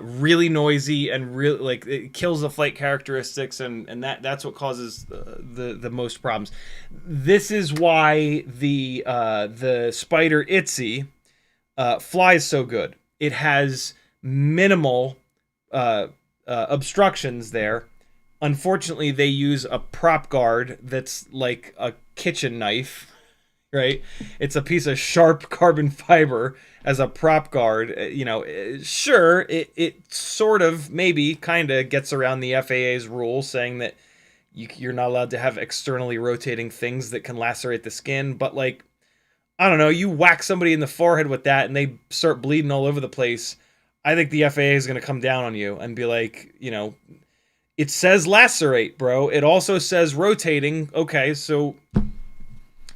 really noisy and really, like, it kills the flight characteristics, and that's what causes the most problems. This is why the Spider Itzy flies so good. It has minimal obstructions there. Unfortunately, they use a prop guard that's like a kitchen knife, right? It's a piece of sharp carbon fiber as a prop guard. You know, sure, it sort of, maybe, kind of gets around the FAA's rule saying that you're not allowed to have externally rotating things that can lacerate the skin, but like, I don't know, you whack somebody in the forehead with that and they start bleeding all over the place, I think the FAA is going to come down on you and be like, you know, it says lacerate, bro. It also says rotating. Okay, so,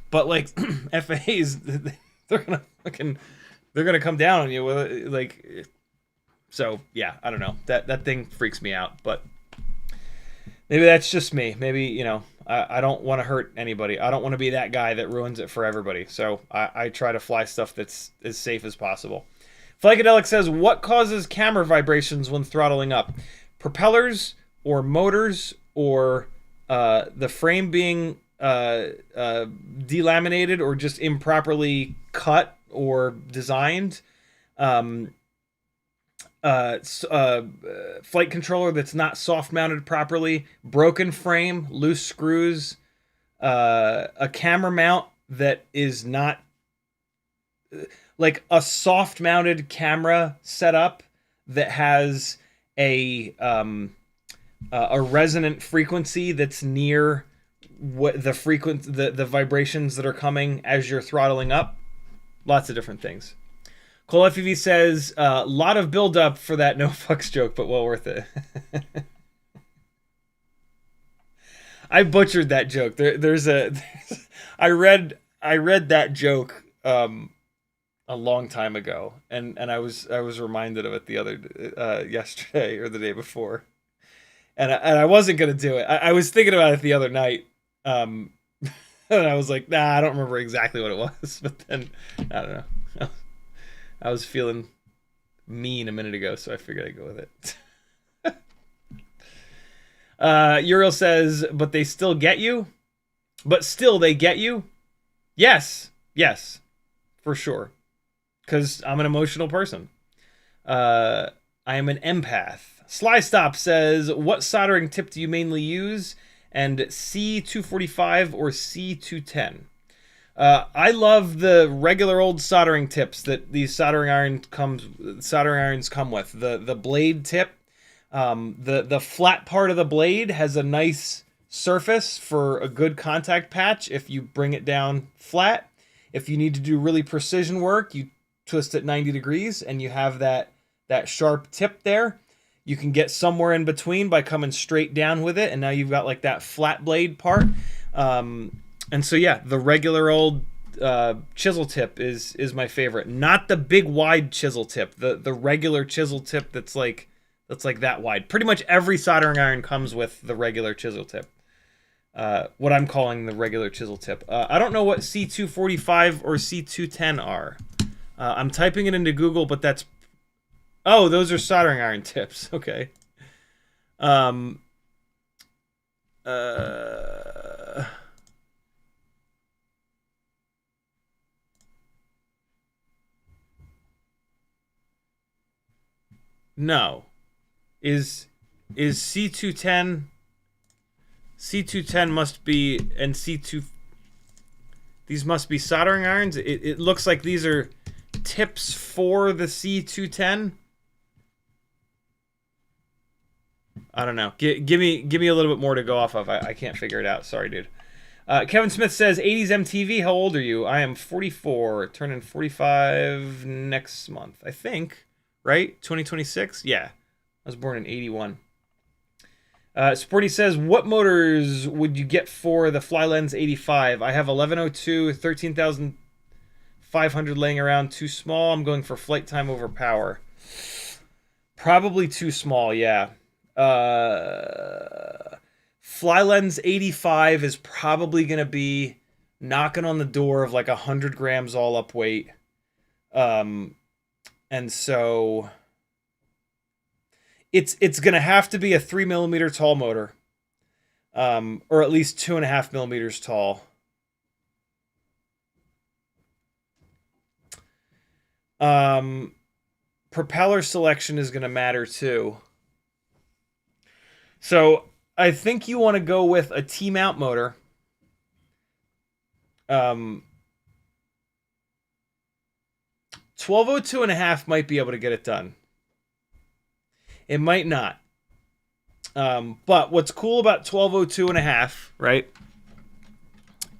but like FAA's, they're gonna come down on you with like, So yeah, I don't know. That thing freaks me out, but maybe that's just me. Maybe, you know, I don't want to hurt anybody. I don't want to be that guy that ruins it for everybody. So I try to fly stuff that's as safe as possible. Flycadelic says, what causes camera vibrations when throttling up? Propellers or motors or the frame being delaminated or just improperly cut or designed? Flight controller that's not soft mounted properly, broken frame, loose screws, a camera mount that is not like a soft mounted camera setup that has a resonant frequency that's near what the vibrations that are coming as you're throttling up. Lots of different things. CiottiFPV says, a lot of build-up for that no fucks joke, but well worth it. I butchered that joke. I read that joke a long time ago, and I was reminded of it the other yesterday or the day before, and I wasn't gonna do it. I was thinking about it the other night, and I was like, nah, I don't remember exactly what it was, but then I don't know. I was feeling mean a minute ago, so I figured I'd go with it. Uriel says, but they still get you? But still they get you? Yes, for sure. Because I'm an emotional person. I am an empath. Slystop says, what soldering tip do you mainly use? And C245 or C210? I love the regular old soldering tips that these soldering irons come with. The blade tip, the flat part of the blade has a nice surface for a good contact patch if you bring it down flat. If you need to do really precision work, you twist it 90 degrees and you have that sharp tip there. You can get somewhere in between by coming straight down with it, and now you've got like that flat blade part. And so yeah, the regular old chisel tip is my favorite. Not the big wide chisel tip. The regular chisel tip that's like that wide. Pretty much every soldering iron comes with the regular chisel tip. What I'm calling the regular chisel tip. I don't know what C245 or C210 are. I'm typing it into Google, but that's... Oh, those are soldering iron tips. Okay. No. Is C210... C210 must be... And C2... These must be soldering irons. It looks like these are tips for the C210. I don't know. Give me a little bit more to go off of. I can't figure it out. Sorry, dude. Kevin Smith says, 80s MTV, how old are you? I am 44, turning 45 next month, I think. Right? 2026? Yeah. I was born in 81. Sporty says, what motors would you get for the Flylens 85? I have 1102, 13,500 laying around. Too small. I'm going for flight time over power. Probably too small, yeah. Flylens 85 is probably going to be knocking on the door of like 100 grams all up weight. And so it's going to have to be a 3mm tall motor, or at least 2.5 millimeters tall. Propeller selection is going to matter too. So I think you want to go with a T-mount motor. 1202.5 might be able to get it done. It might not. But what's cool about 1202.5, right,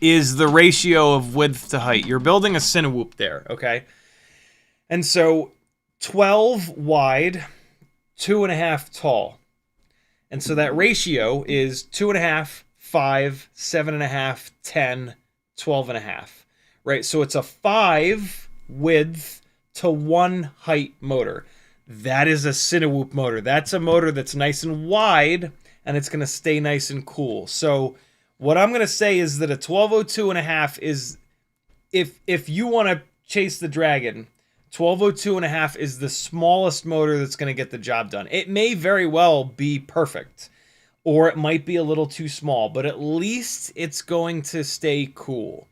is the ratio of width to height. You're building a Cinewhoop there, okay? And so 12 wide, 2.5 tall. And so that ratio is 2.5, 5, 7.5, 10, 12.5, right? So it's a 5 width to 1 height motor. that is a Cinewhoop motor. That's a motor that's nice and wide, and it's going to stay nice and cool. So what I'm going to say is that a 1202.5 is, if you want to chase the dragon, 1202.5 is the smallest motor that's going to get the job done. It may very well be perfect, or it might be a little too small, but at least it's going to stay cool.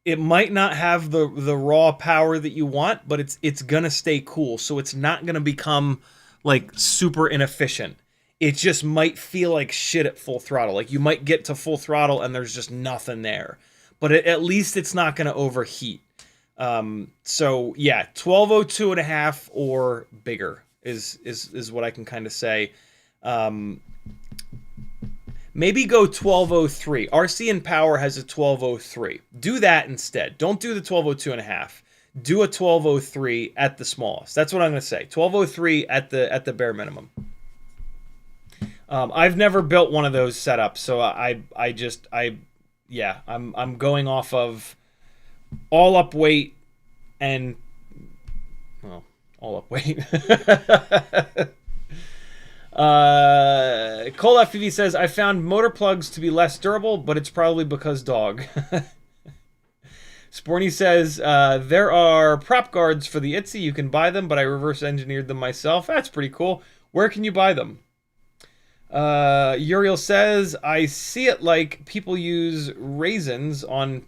It might not have the raw power that you want, but it's gonna stay cool. So it's not gonna become like super inefficient. It just might feel like shit at full throttle. Like you might get to full throttle and there's just nothing there. But at least it's not gonna overheat. So yeah, 1202.5 or bigger is what I can kind of say. Maybe go 1203. RC and Power has a 1203. Do that instead. Don't do the 1202.5. Do a 1203 at the smallest. That's what I'm going to say. 1203 at the bare minimum. I've never built one of those setups, so I'm going off of all up weight and all up weight. CiottiFPV says, I found motor plugs to be less durable, but it's probably because dog. Sporny says, there are prop guards for the Itsy. You can buy them, but I reverse engineered them myself. That's pretty cool. Where can you buy them? Uriel says, I see it like people use raisins on...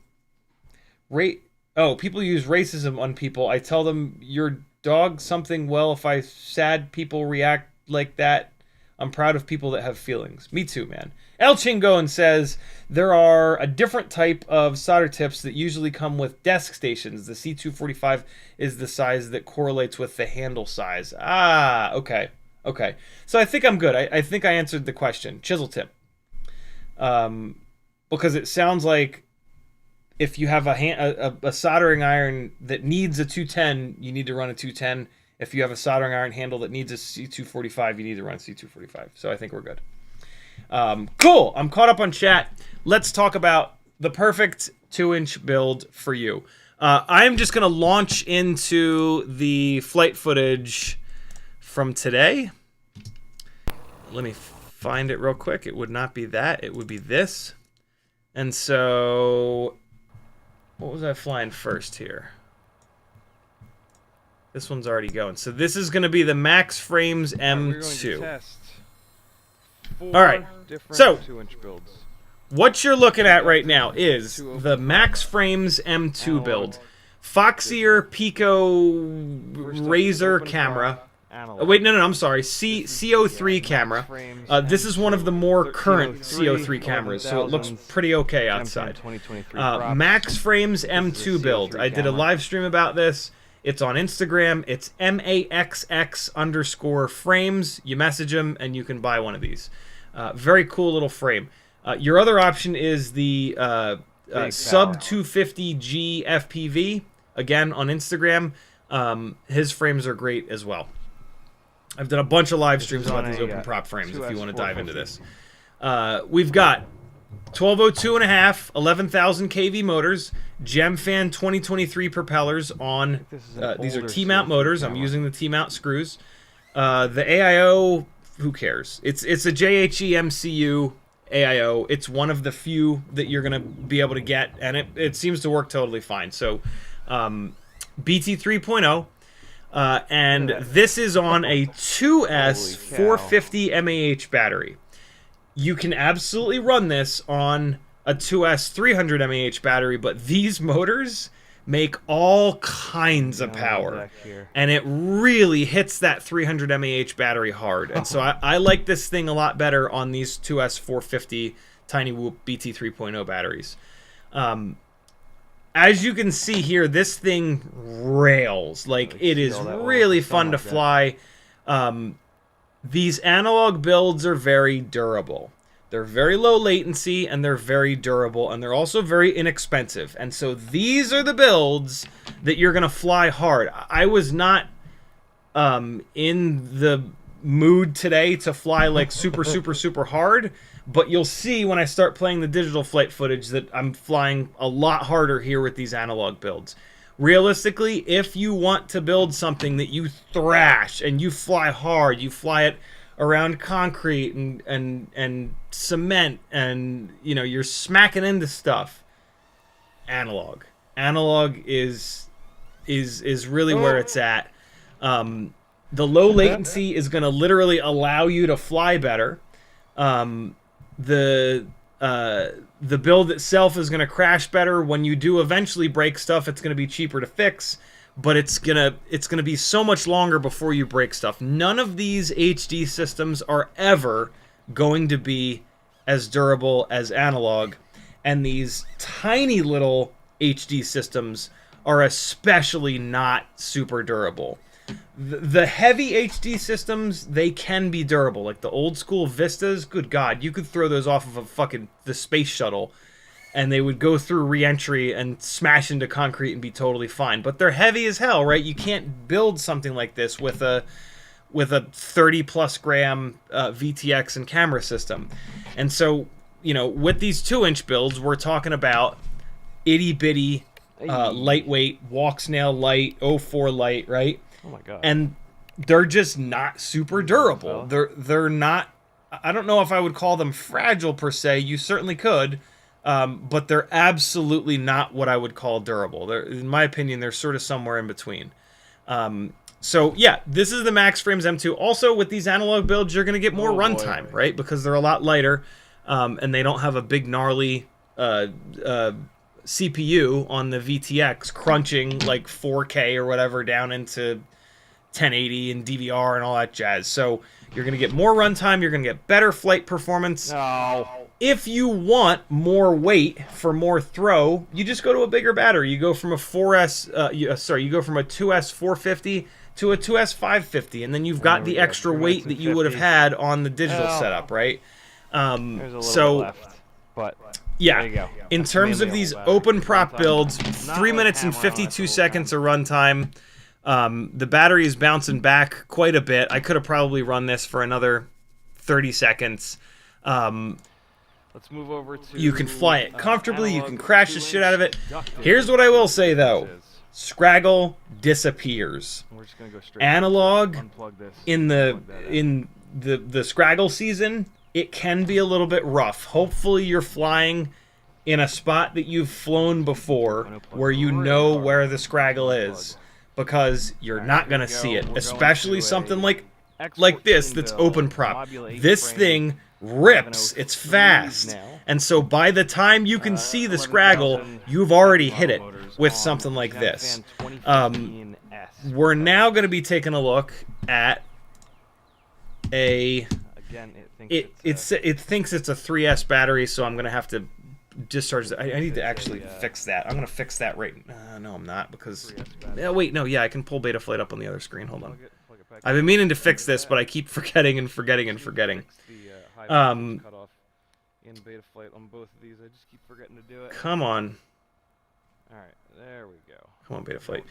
people use racism on people. I tell them, your dog something well if I sad people react like that. I'm proud of people that have feelings. Me too, man. El Chingon says, there are a different type of solder tips that usually come with desk stations. The C245 is the size that correlates with the handle size. Ah, okay. Okay. So I think I'm good. I think I answered the question. Chisel tip. Because it sounds like if you have a soldering iron that needs a 210, you need to run a 210. If you have a soldering iron handle that needs a C245, you need to run C245. So I think we're good. Cool. I'm caught up on chat. Let's talk about the perfect 2-inch build for you. I'm just going to launch into the flight footage from today. Let me find it real quick. It would not be that. It would be this. And so, what was I flying first here? This one's already going. So this is going to be the Maxx Frames M2. All right. So, 2-inch builds. What you're looking at right now is the Maxx Frames M2 build. Foxier Pico Razor camera. Wait, no, I'm sorry. CO3 camera. This is one of the more current CO3 cameras, so it looks pretty okay outside. Maxx Frames M2 build. I did a live stream about this. It's on Instagram. It's MAXX_frames. You message them, and you can buy one of these. Very cool little frame. Your other option is the sub 250G FPV. Again, on Instagram. His frames are great as well. I've done a bunch of live streams about these open prop frames if you want to dive into this. We've got 1202.5, 11,000 kV motors, Gemfan 2023 propellers on, these are T-mount motors. I'm using the T-mount screws. The AIO, who cares? It's a JHE MCU AIO. It's one of the few that you're going to be able to get, and it seems to work totally fine. So, BT 3.0. And this is on a 2S 450 mAh battery. You can absolutely run this on a 2S 300 mAh battery, but these motors make all kinds of power. And it really hits that 300 mAh battery hard. And so I like this thing a lot better on these 2S 450 Cinewhoop BT 3.0 batteries. As you can see here, this thing rails. Like, it is really fun to fly. These analog builds are very durable. They're very low latency, and they're very durable, and they're also very inexpensive. And so these are the builds that you're going to fly hard. I was not in the mood today to fly like super hard, but you'll see when I start playing the digital flight footage that I'm flying a lot harder here with these analog builds. realistically, if you want to build something that you thrash and you fly hard, you fly it around concrete and cement, and you're smacking into stuff, analog. Analog is really where it's at. The low latency is going to literally allow you to fly better. The build itself is going to crash better. When you do eventually break stuff, it's going to be cheaper to fix, but it's gonna be so much longer before you break stuff. None of these HD systems are ever going to be as durable as analog, and these tiny little HD systems are especially not super durable. The heavy HD systems, they can be durable. Like the old school Vistas, good God, you could throw those off of the space shuttle and they would go through re-entry and smash into concrete and be totally fine. But they're heavy as hell, right? You can't build something like this with a 30 plus gram VTX and camera system. And so, with these 2-inch builds, we're talking about itty bitty, lightweight, walk snail light, 04 light, right? Oh my God. And they're just not super durable. They're not, I don't know if I would call them fragile per se. You certainly could, but they're absolutely not what I would call durable. In my opinion, they're sort of somewhere in between. So yeah, this is the Maxx Frames M2. Also, with these analog builds, you're going to get more runtime, right? Because they're a lot lighter, and they don't have a big gnarly CPU on the VTX crunching like 4K or whatever down into 1080 and DVR and all that jazz. So you're going to get more runtime, you're going to get better flight performance. No. If you want more weight for more throw, you just go to a bigger battery. You go from a 4S, you go from a 2S 450 to a 2S 550, and then you've got the extra weight that you would have had on the digital setup, right? There's a little bit left, but yeah, there you go. in terms of these open prop builds, 3 minutes and 52 seconds of runtime. The battery is bouncing back quite a bit. I could have probably run this for another 30 seconds. Let's move over to... You can fly it comfortably. You can crash the shit out of it. Here's what I will say, though. Scraggle disappears. We're just gonna go straight Analog, unplug this, in the Scraggle season, it can be a little bit rough. Hopefully you're flying in a spot that you've flown before where you know where the Scraggle is, because you're not going to see it, especially something like this that's open prop. This thing rips. It's fast. And so by the time you can see the Scraggle, you've already hit it with something like this. We're now going to be taking a look at a... It thinks it's a 3S battery, so I'm going to have to discharge that. I need to actually fix that. I'm going to fix that right... no, I'm not, because... wait, no, yeah, I can pull Betaflight up on the other screen. Hold on. I've been meaning to fix this, but I keep forgetting and forgetting and forgetting. In Betaflight on both of these. I just keep forgetting to do it. Come on. All right, there we go. Come on, Betaflight.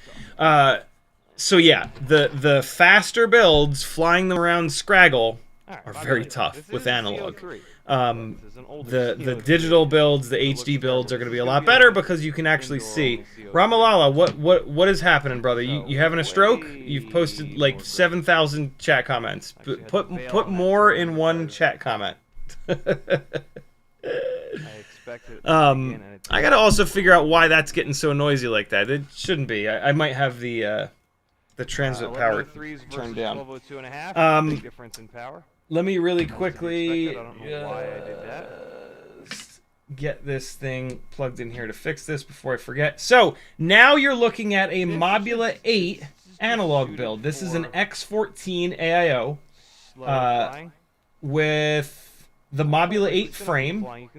So yeah, the faster builds, flying them around Scraggle, are very tough with analog. The digital builds, the HD builds are going to be a lot better because you can actually see. Ramalala, what is happening, brother? You having a stroke? You've posted like 7,000 chat comments. Put more in one chat comment. I gotta also figure out why that's getting so noisy like that. It shouldn't be. I might have the transmit power turned down. Big difference in power. Let me really quickly I don't know why I did that. Get this thing plugged in here to fix this before I forget. So now you're looking at a Mobula 8 analog build. This is an X14 AIO with the Mobula 8 frame.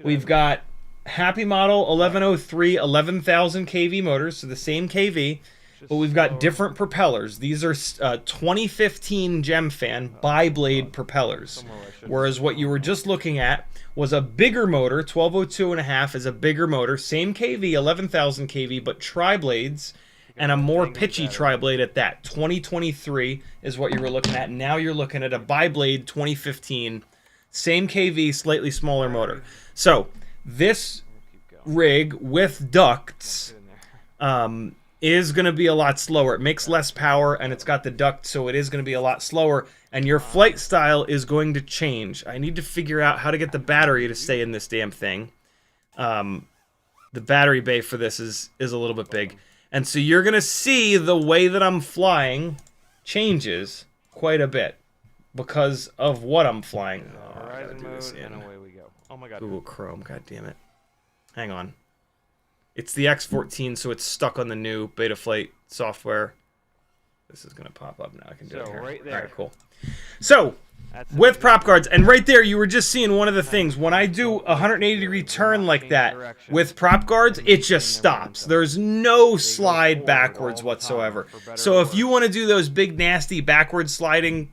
We've got Happy Model 1103 11,000 kV motors, so the same kV. But we've got different propellers. These are 2015 Gemfan bi-blade propellers. Whereas what you were just looking at was a bigger motor. 1202.5 is a bigger motor. Same kV, 11,000 kV, but tri-blades. And a more pitchy tri-blade at that. 2023 is what you were looking at. Now you're looking at a bi-blade 2015. Same kV, slightly smaller motor. So, this rig with ducts... is going to be a lot slower. It makes less power, and it's got the duct, so it is going to be a lot slower, and your flight style is going to change. I need to figure out how to get the battery to stay in this damn thing. The battery bay for this is a little bit big. And so you're going to see the way that I'm flying changes quite a bit because of what I'm flying. Oh, I gotta do this in and away we go. Oh my god. Google Chrome, god damn it. Hang on. It's the X14, so it's stuck on the new Betaflight software. This is gonna pop up now. I can do it here. Right there. All right, cool. So, with prop guards, and right there, you were just seeing one of the things. When I do a 180-degree turn like that with prop guards, it just stops. There's no slide backwards whatsoever. So if you want to do those big, nasty, backward sliding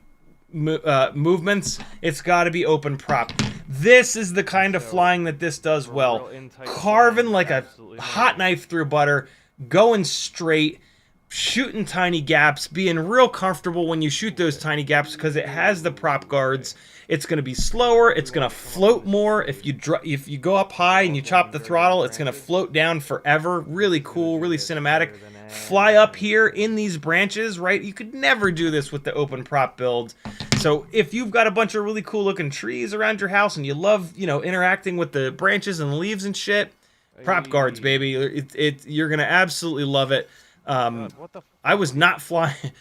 movements, it's got to be open prop. This is the kind of flying that this does well. Carving like a hot knife through butter, going straight, shooting tiny gaps, being real comfortable when you shoot those tiny gaps because it has the prop guards. It's going to be slower. It's going to float more. If you go up high and you chop the throttle, it's going to float down forever. Really cool, really cinematic. Fly up here in these branches, right? You could never do this with the open prop build. So if you've got a bunch of really cool looking trees around your house and you love, you know, interacting with the branches and the leaves and shit, prop guards, baby. You're going to absolutely love it. I was not flying.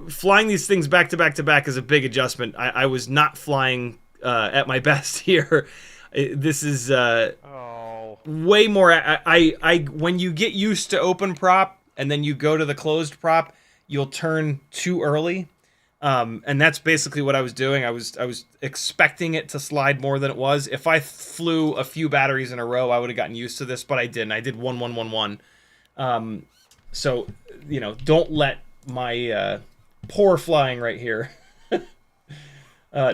Flying these things back to back to back is a big adjustment. I was not flying at my best here. This is way more. When you get used to open prop and then you go to the closed prop, you'll turn too early. And that's basically what I was doing. I was expecting it to slide more than it was. If I flew a few batteries in a row, I would have gotten used to this, but I didn't. I did 1 1 1 1. So, you know, don't let my poor flying right here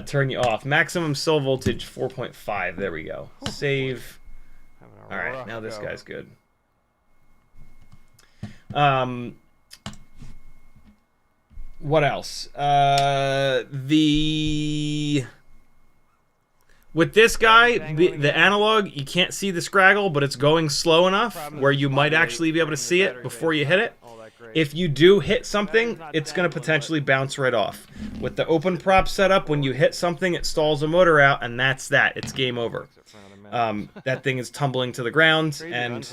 turn you off. Maximum cell voltage 4.5. There we go. Save. All right, now this guy's good. What else? With this guy, the analog, you can't see the scraggle, but it's going slow enough where you might actually be able to see it before you hit it. If you do hit something, it's going to potentially bounce right off. With the open prop setup, when you hit something, it stalls a motor out, and that's that. It's game over. That thing is tumbling to the ground, and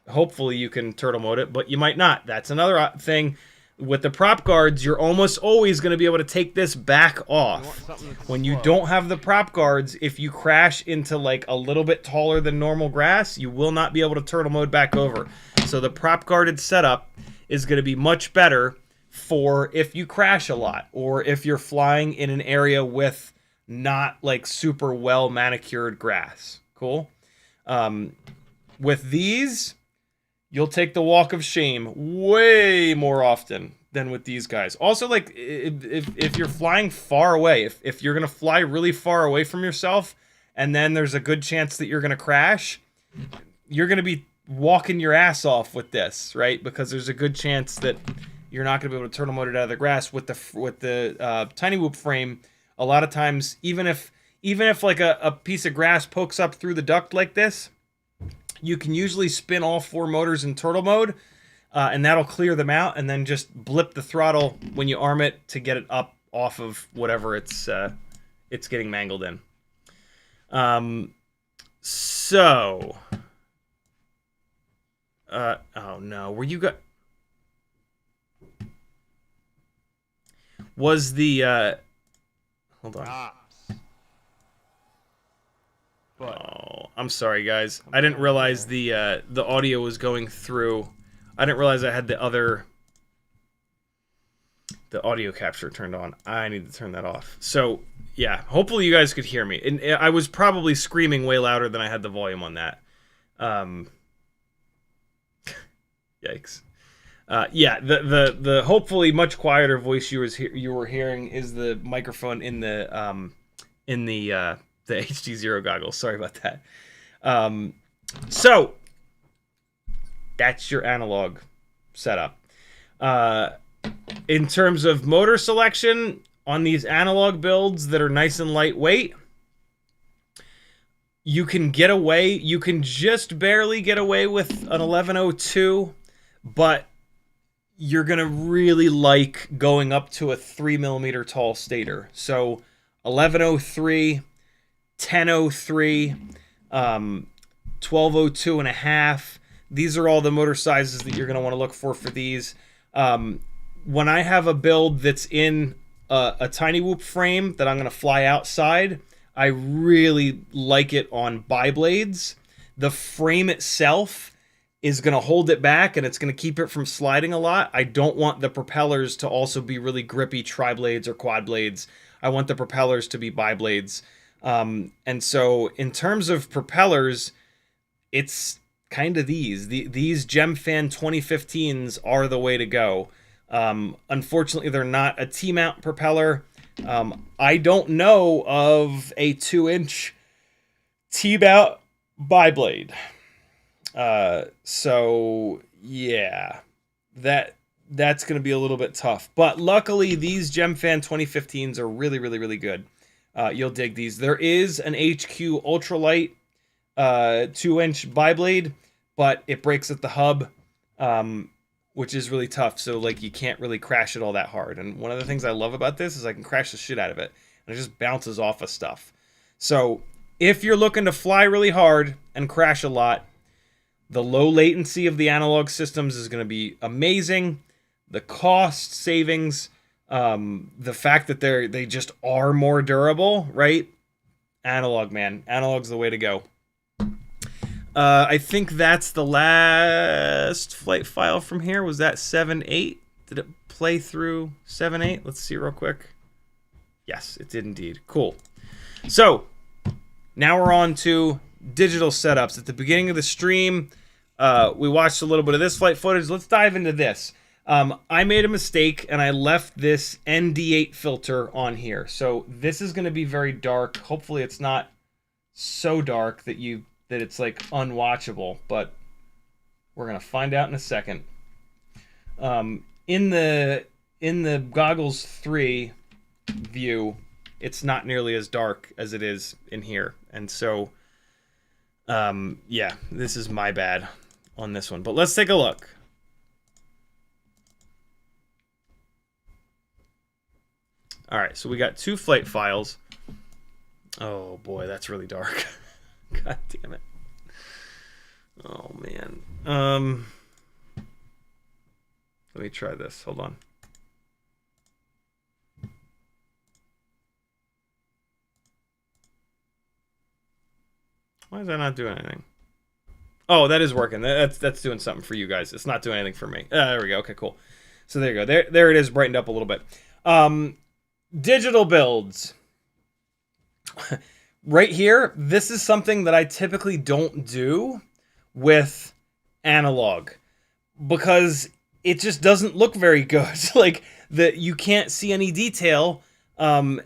hopefully you can turtle mode it, but you might not. That's another thing. With the prop guards, you're almost always going to be able to take this back off. When you don't have the prop guards, if you crash into like a little bit taller than normal grass, you will not be able to turtle mode back over. So the prop guarded setup is going to be much better for if you crash a lot or if you're flying in an area with not like super well manicured grass. Cool. With these, you'll take the walk of shame way more often than with these guys. Also, like, if you're flying far away, if you're going to fly really far away from yourself, and then there's a good chance that you're going to crash, you're going to be walking your ass off with this, right? Because there's a good chance that you're not going to be able to turtle mode it out of the grass. With the Cinewhoop frame, a lot of times, even if like a piece of grass pokes up through the duct like this, you can usually spin all 4 motors in turtle mode, and that'll clear them out, and then just blip the throttle when you arm it to get it up off of whatever it's getting mangled in. Oh no, were you got? Was the hold on. Oh, I'm sorry, guys. I didn't realize the audio was going through. I didn't realize I had the audio capture turned on. I need to turn that off. So, yeah, hopefully you guys could hear me. And I was probably screaming way louder than I had the volume on that. Yikes. Yeah, the hopefully much quieter voice you were hearing is the microphone in the HDZero goggles. Sorry about that. So that's your analog setup. In terms of motor selection on these analog builds that are nice and lightweight, you can get away, you can just barely get away with an 1102, but you're going to really like going up to a 3mm tall stator. So 1103, 1003, 1202 and a half. These are all the motor sizes that you're going to want to look for these. When I have a build that's in a Cinewhoop frame that I'm going to fly outside, I really like it on bi-blades. The frame itself is going to hold it back and it's going to keep it from sliding a lot. I don't want the propellers to also be really grippy tri-blades or quad blades. I want the propellers to be bi-blades. And so in terms of propellers, it's kind of these. These Gemfan 2015s are the way to go. Unfortunately, they're not a T-mount propeller. I don't know of a 2-inch T-mount bi-blade. So yeah, that's going to be a little bit tough. But luckily, these Gemfan 2015s are really, really, really good. You'll dig these. There is an HQ ultralight 2-inch bi-blade, but it breaks at the hub, which is really tough. So like you can't really crash it all that hard. And one of the things I love about this is I can crash the shit out of it, and it just bounces off of stuff. So if you're looking to fly really hard and crash a lot, the low latency of the analog systems is going to be amazing. The cost savings, the fact that they just are more durable, right? Analog, man. Analog's the way to go. I think that's the last flight file from here. Was that 7.8? Did it play through 7.8? Let's see real quick. Yes, it did indeed. Cool. So now we're on to digital setups. At the beginning of the stream, we watched a little bit of this flight footage. Let's dive into this. I made a mistake and I left this ND8 filter on here. So this is going to be very dark. Hopefully it's not so dark that it's like unwatchable, but we're going to find out in a second. In the Goggles 3 view, it's not nearly as dark as it is in here. And so yeah, this is my bad on this one, but let's take a look. All right, so we got 2 flight files. Oh boy, that's really dark. God damn it. Oh man. Let me try this. Hold on. Why is that not doing anything? Oh, that is working. That's doing something for you guys. It's not doing anything for me. There we go. Okay, cool. So there you go. There it is, brightened up a little bit. Digital builds. Right here, this is something that I typically don't do with analog because it just doesn't look very good. Like you can't see any detail. And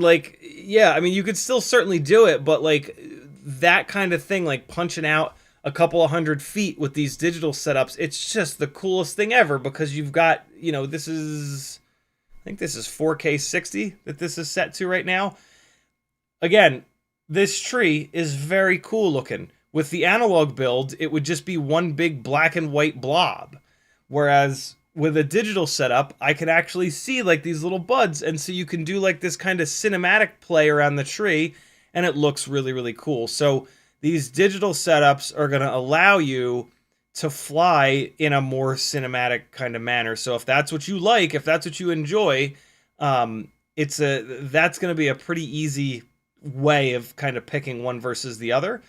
like, yeah, I mean, you could still certainly do it, but like that kind of thing, like punching out a couple of 100 feet with these digital setups, it's just the coolest thing ever because you've got, this is, I think this is 4K 60 that this is set to right now. Again, this tree is very cool looking. With the analog build, it would just be one big black and white blob. Whereas with a digital setup, I can actually see like these little buds. And so you can do like this kind of cinematic play around the tree, and it looks really, really cool. So these digital setups are going to allow you to fly in a more cinematic kind of manner. So if that's what you like, if that's what you enjoy, that's going to be a pretty easy way of kind of picking one versus the other.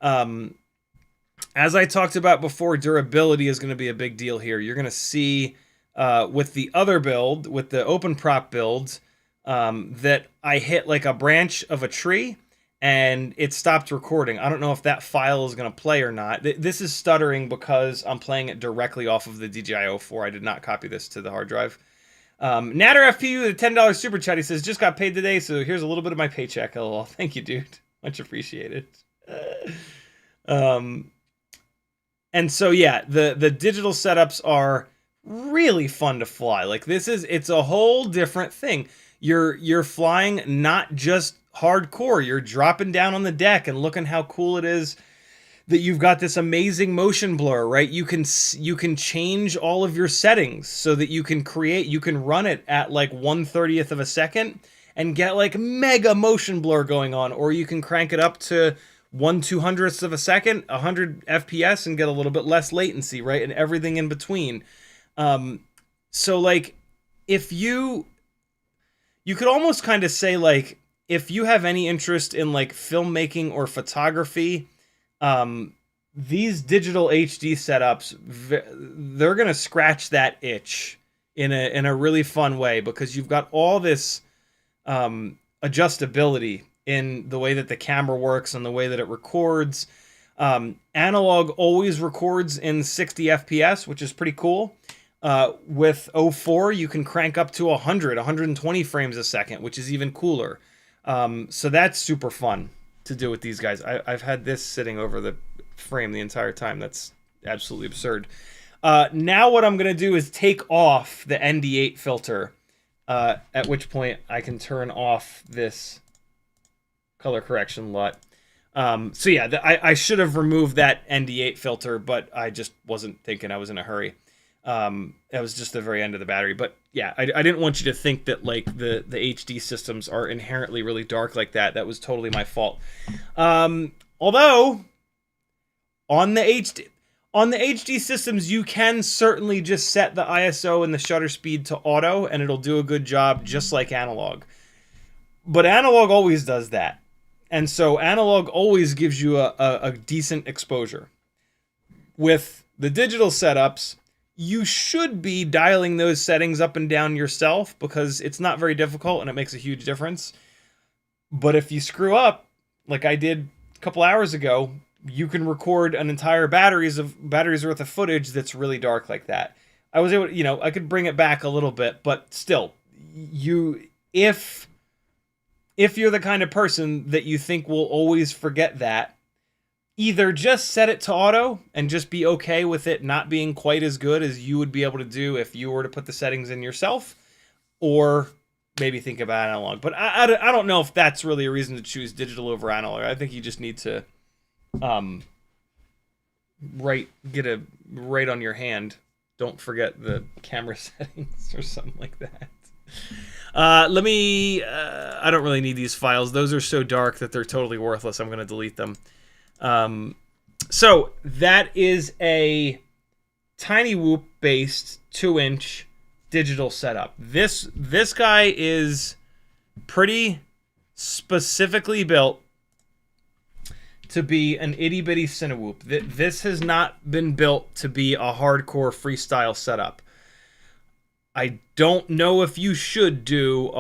As I talked about before, durability is going to be a big deal here. You're going to see with the other build, with the open prop build, that I hit like a branch of a tree and it stopped recording. I don't know if that file is going to play or not. This is stuttering because I'm playing it directly off of the DJI 04. I did not copy this to the hard drive. Natter FPU, the $10 super chat, he says, just got paid today, so here's a little bit of my paycheck. LOL. Thank you, dude. Much appreciated. And so yeah, the digital setups are really fun to fly. Like it's a whole different thing. You're flying not just hardcore. You're dropping down on the deck and looking how cool it is that you've got this amazing motion blur, right? You can change all of your settings so that you can run it at like 1/30th of a second and get like mega motion blur going on, or you can crank it up to 1/200th of a second, 100 FPS, and get a little bit less latency, right? And everything in between. So like, if you could almost kind of say like, if you have any interest in like filmmaking or photography, these digital HD setups, they're gonna scratch that itch in a really fun way, because you've got all this adjustability in the way that the camera works and the way that it records. Analog always records in 60 FPS, which is pretty cool. With 04, you can crank up to 120 frames a second, which is even cooler. So that's super fun to do with these guys. I've had this sitting over the frame the entire time. That's absolutely absurd. Now what I'm going to do is take off the ND8 filter, at which point I can turn off this color correction LUT. So yeah, I should have removed that ND8 filter, but I just wasn't thinking. I was in a hurry. It was just the very end of the battery. But yeah, I didn't want you to think that like the HD systems are inherently really dark like that. That was totally my fault. Although on the HD systems, you can certainly just set the ISO and the shutter speed to auto, and it'll do a good job, just like analog. But analog always does that. And so analog always gives you a decent exposure. With the digital setups, you should be dialing those settings up and down yourself, because it's not very difficult and it makes a huge difference. But if you screw up, like I did a couple hours ago, you can record an entire batteries worth of footage that's really dark like that. I was able to, I could bring it back a little bit, but still, if you're the kind of person that you think will always forget that, either just set it to auto and just be okay with it not being quite as good as you would be able to do if you were to put the settings in yourself, or maybe think about analog. But I don't know if that's really a reason to choose digital over analog. I think you just need to get a right on your hand. Don't forget the camera settings or something like that. I don't really need these files. Those are so dark that they're totally worthless. I'm going to delete them. So that is a Cinewhoop based 2-inch digital setup. This guy is pretty specifically built to be an itty bitty Cinewhoop. This has not been built to be a hardcore freestyle setup. I don't know if you should do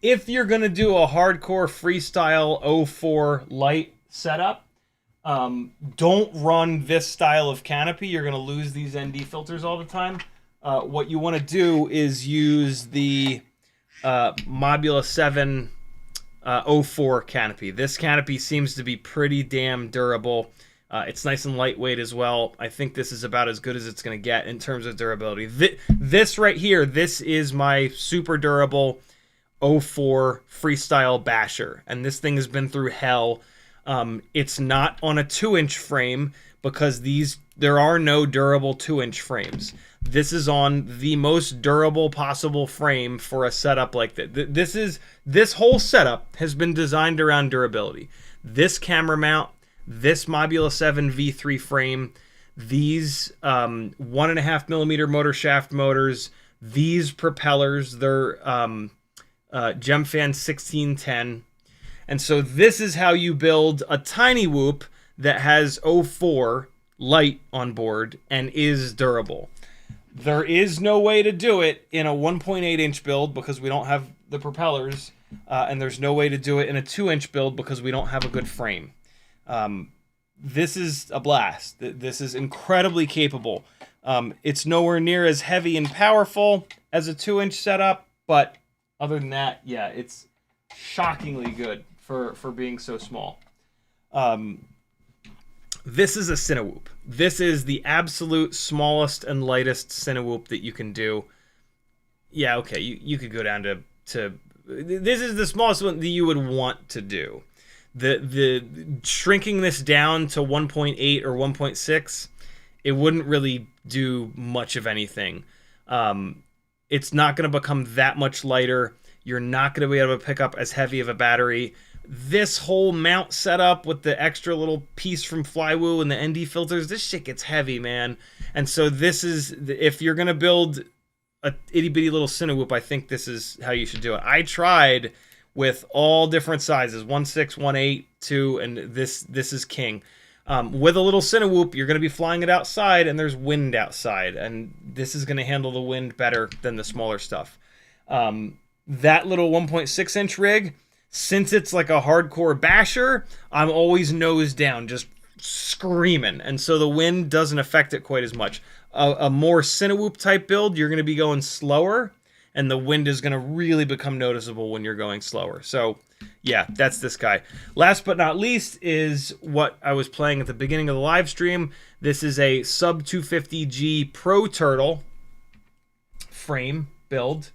if you're gonna do a hardcore freestyle 04 light setup. Don't run this style of canopy. You're going to lose these ND filters all the time. What you want to do is use the Mobula 7 04 canopy. This canopy seems to be pretty damn durable. It's nice and lightweight as well. I think this is about as good as it's going to get in terms of durability. This right here, this is my super durable 04 freestyle basher. And this thing has been through hell. It's not on a 2-inch frame, because there are no durable 2-inch frames. This is on the most durable possible frame for a setup like that. This whole setup has been designed around durability. This camera mount, this Mobula 7 V3 frame, these 1.5 millimeter motor shaft motors, these propellers, they're Gemfan 1610. And so this is how you build a Cinewhoop that has 04 light on board and is durable. There is no way to do it in a 1.8 inch build because we don't have the propellers, and there's no way to do it in a 2-inch build because we don't have a good frame. This is a blast. This is incredibly capable. It's nowhere near as heavy and powerful as a 2-inch setup, but other than that, yeah, it's shockingly good for being so small. This is a Cinewhoop. This is the absolute smallest and lightest Cinewhoop that you can do. Yeah, okay, you could go down to this is the smallest one that you would want to do. The shrinking this down to 1.8 or 1.6, it wouldn't really do much of anything. It's not going to become that much lighter. You're not going to be able to pick up as heavy of a battery. This whole mount setup with the extra little piece from Flywoo and the ND filters, this shit gets heavy, man. And so this is, if you're going to build a itty bitty little Cinewhoop, I think this is how you should do it. I tried with all different sizes, 1.6, 1.8, 2, and this is king. With a little Cinewhoop, you're going to be flying it outside, and there's wind outside, and this is going to handle the wind better than the smaller stuff. That little 1.6 inch rig, since it's like a hardcore basher, I'm always nose down, just screaming, and so the wind doesn't affect it quite as much. A more Cinewhoop type build, you're going to be going slower, and the wind is going to really become noticeable when you're going slower. So, yeah, that's this guy. Last but not least is what I was playing at the beginning of the live stream. This is a sub 250G Pro Turtle frame build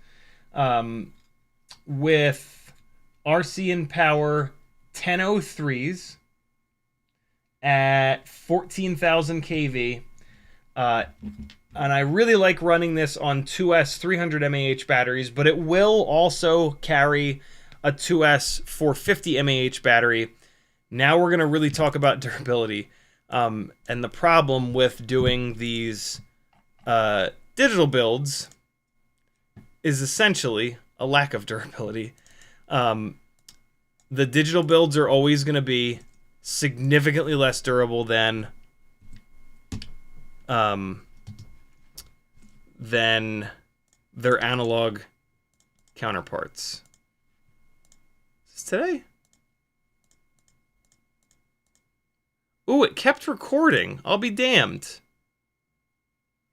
with RC & Power 1003s at 14,000 kV. And I really like running this on 2S 300 mAh batteries, but it will also carry a 2S 450 mAh battery. Now we're going to really talk about durability. And the problem with doing these digital builds is essentially a lack of durability. The digital builds are always going to be significantly less durable than their analog counterparts. Is this today? Ooh, it kept recording. I'll be damned.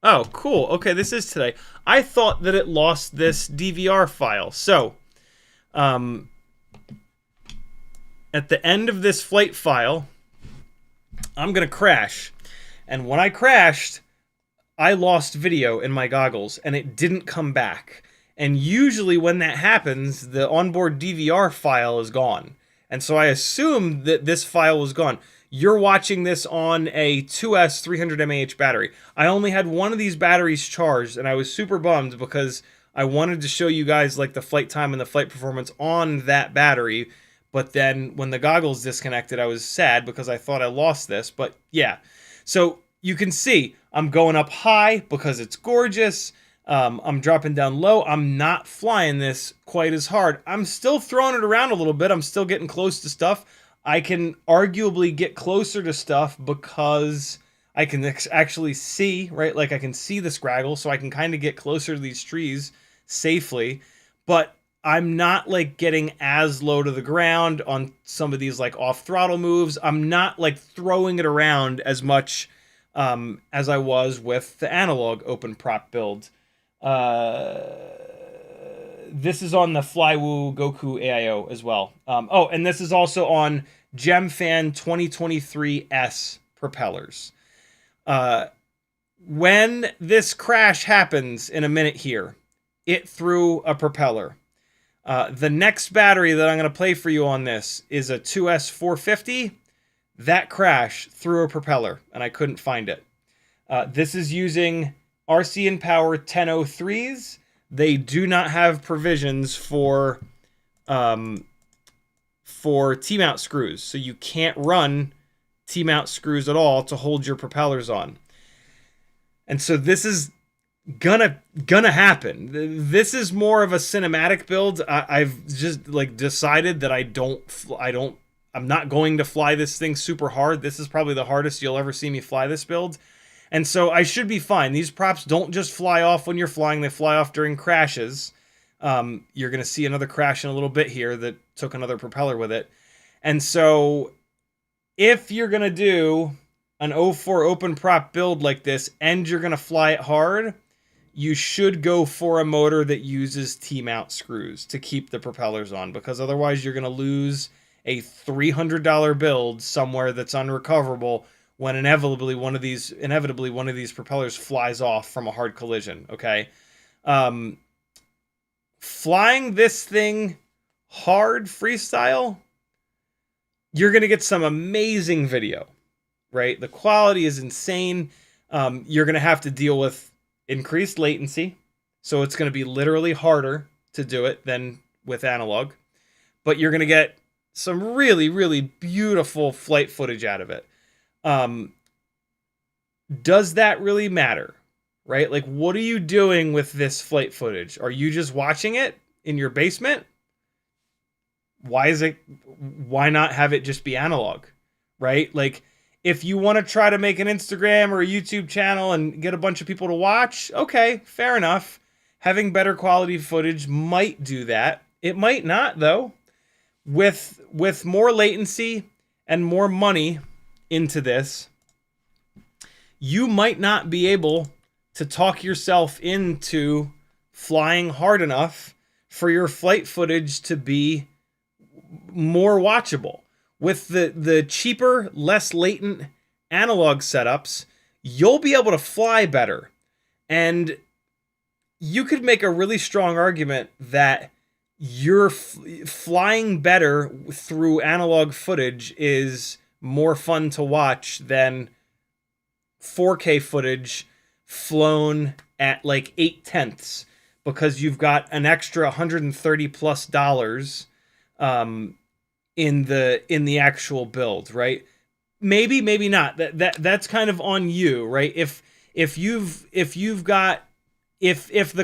Oh, cool. Okay, this is today. I thought that it lost this DVR file. So, at the end of this flight file, I'm going to crash. And when I crashed, I lost video in my goggles, and it didn't come back. And usually when that happens, the onboard DVR file is gone. And so I assumed that this file was gone. You're watching this on a 2S 300 mAh battery. I only had one of these batteries charged, and I was super bummed because I wanted to show you guys like the flight time and the flight performance on that battery. But then when the goggles disconnected, I was sad because I thought I lost this. But yeah, so you can see I'm going up high because it's gorgeous. I'm dropping down low. I'm not flying this quite as hard. I'm still throwing it around a little bit. I'm still getting close to stuff. I can arguably get closer to stuff because I can actually see, right? Like I can see the scraggle, so I can kind of get closer to these trees safely. But I'm not like getting as low to the ground on some of these like off throttle moves. I'm not like throwing it around as much as I was with the analog open prop build. This is on the Flywoo Goku AIO as well. Oh, and this is also on GemFan 2023S propellers. When this crash happens in a minute here, it threw a propeller. The next battery that I'm going to play for you on this is a 2S 450. That crash threw a propeller, and I couldn't find it. This is using RC & Power 1003s. They do not have provisions for T-mount screws, so you can't run T-mount screws at all to hold your propellers on. And so this is gonna happen. This is more of a cinematic build. I've just like decided that I'm not going to fly this thing super hard. This is probably the hardest you'll ever see me fly this build. And so I should be fine. These props don't just fly off when you're flying. They fly off during crashes. You're going to see another crash in a little bit here that took another propeller with it. And so if you're going to do an 04 open prop build like this and you're going to fly it hard, you should go for a motor that uses T-mount screws to keep the propellers on, because otherwise you're going to lose a $300 build somewhere that's unrecoverable when inevitably one of these propellers flies off from a hard collision. Okay, flying this thing hard freestyle, you're going to get some amazing video, right? The quality is insane. You're going to have to deal with increased latency. So it's going to be literally harder to do it than with analog. But you're going to get some really, really beautiful flight footage out of it. Does that really matter, right? Like, what are you doing with this flight footage? Are you just watching it in your basement? Why not have it just be analog, right? Like, if you want to try to make an Instagram or a YouTube channel and get a bunch of people to watch, okay, fair enough. Having better quality footage might do that. It might not, though. With more latency and more money into this, you might not be able to talk yourself into flying hard enough for your flight footage to be more watchable. With the cheaper, less latent analog setups, you'll be able to fly better. And you could make a really strong argument that you're flying better through analog footage is more fun to watch than 4K footage flown at like 8/10, because you've got an extra $130+ in the actual build, right? Maybe not. That's kind of on you, right? If the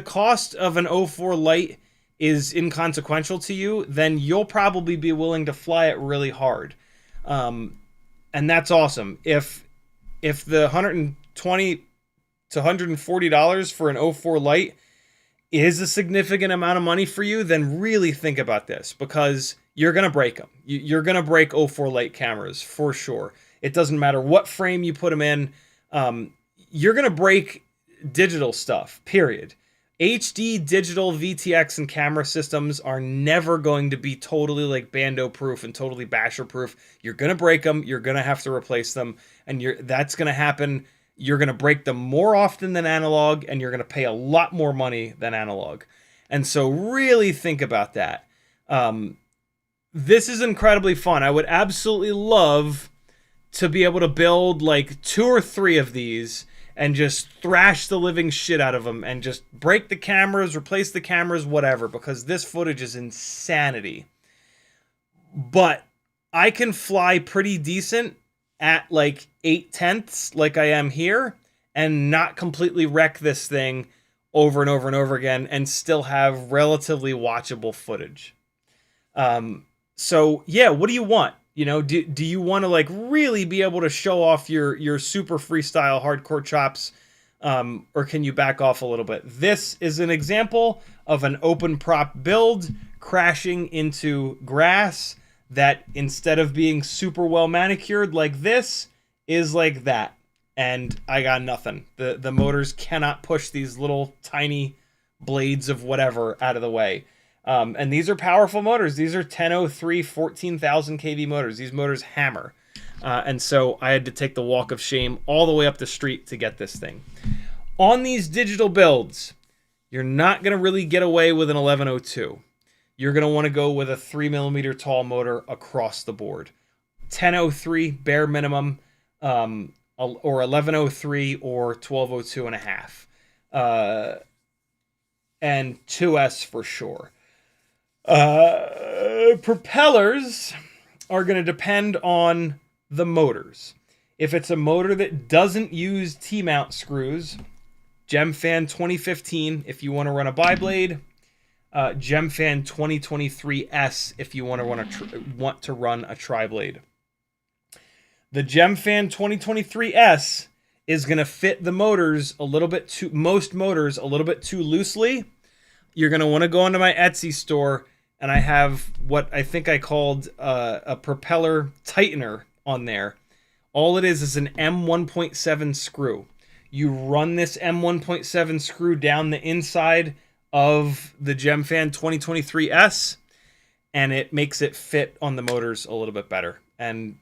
cost of an 04 Lite is inconsequential to you, then you'll probably be willing to fly it really hard. And that's awesome. If the $120 to $140 for an 04 Lite is a significant amount of money for you, then really think about this, because you're going to break them. You're going to break 04 Lite cameras for sure. It doesn't matter what frame you put them in. You're going to break digital stuff, period. HD digital VTX and camera systems are never going to be totally like Bando proof and totally basher proof. You're going to break them. You're going to have to replace them. And that's going to happen. You're going to break them more often than analog, and you're going to pay a lot more money than analog. And so really think about that. This is incredibly fun. I would absolutely love to be able to build like 2 or 3 of these and just thrash the living shit out of them and just break the cameras, replace the cameras, whatever, because this footage is insanity. But I can fly pretty decent at like 8/10 like I am here and not completely wreck this thing over and over and over again and still have relatively watchable footage. So yeah, what do you want? You know, do you want to like really be able to show off your super freestyle hardcore chops, or can you back off a little bit? This is an example of an open prop build crashing into grass that, instead of being super well manicured like this, is like that. And I got nothing. The motors cannot push these little tiny blades of whatever out of the way. And these are powerful motors. These are 1003 14,000 kV motors. These motors hammer. And so I had to take the walk of shame all the way up the street to get this thing. On these digital builds, you're not going to really get away with an 1102. You're going to want to go with a 3mm tall motor across the board. 1003 bare minimum, or 1103 or 1202 and a half. And 2S for sure. Propellers are going to depend on the motors. If it's a motor that doesn't use T-mount screws, GemFan 2015 if you want to run a biblade, GemFan 2023S if you want to run a tri-blade. The GemFan 2023S is going to fit the motors most motors a little bit too loosely. You're going to want to go onto my Etsy store, and I have what I think I called a propeller tightener on there. All it is an M1.7 screw. You run this M1.7 screw down the inside of the GemFan 2023S, and it makes it fit on the motors a little bit better. And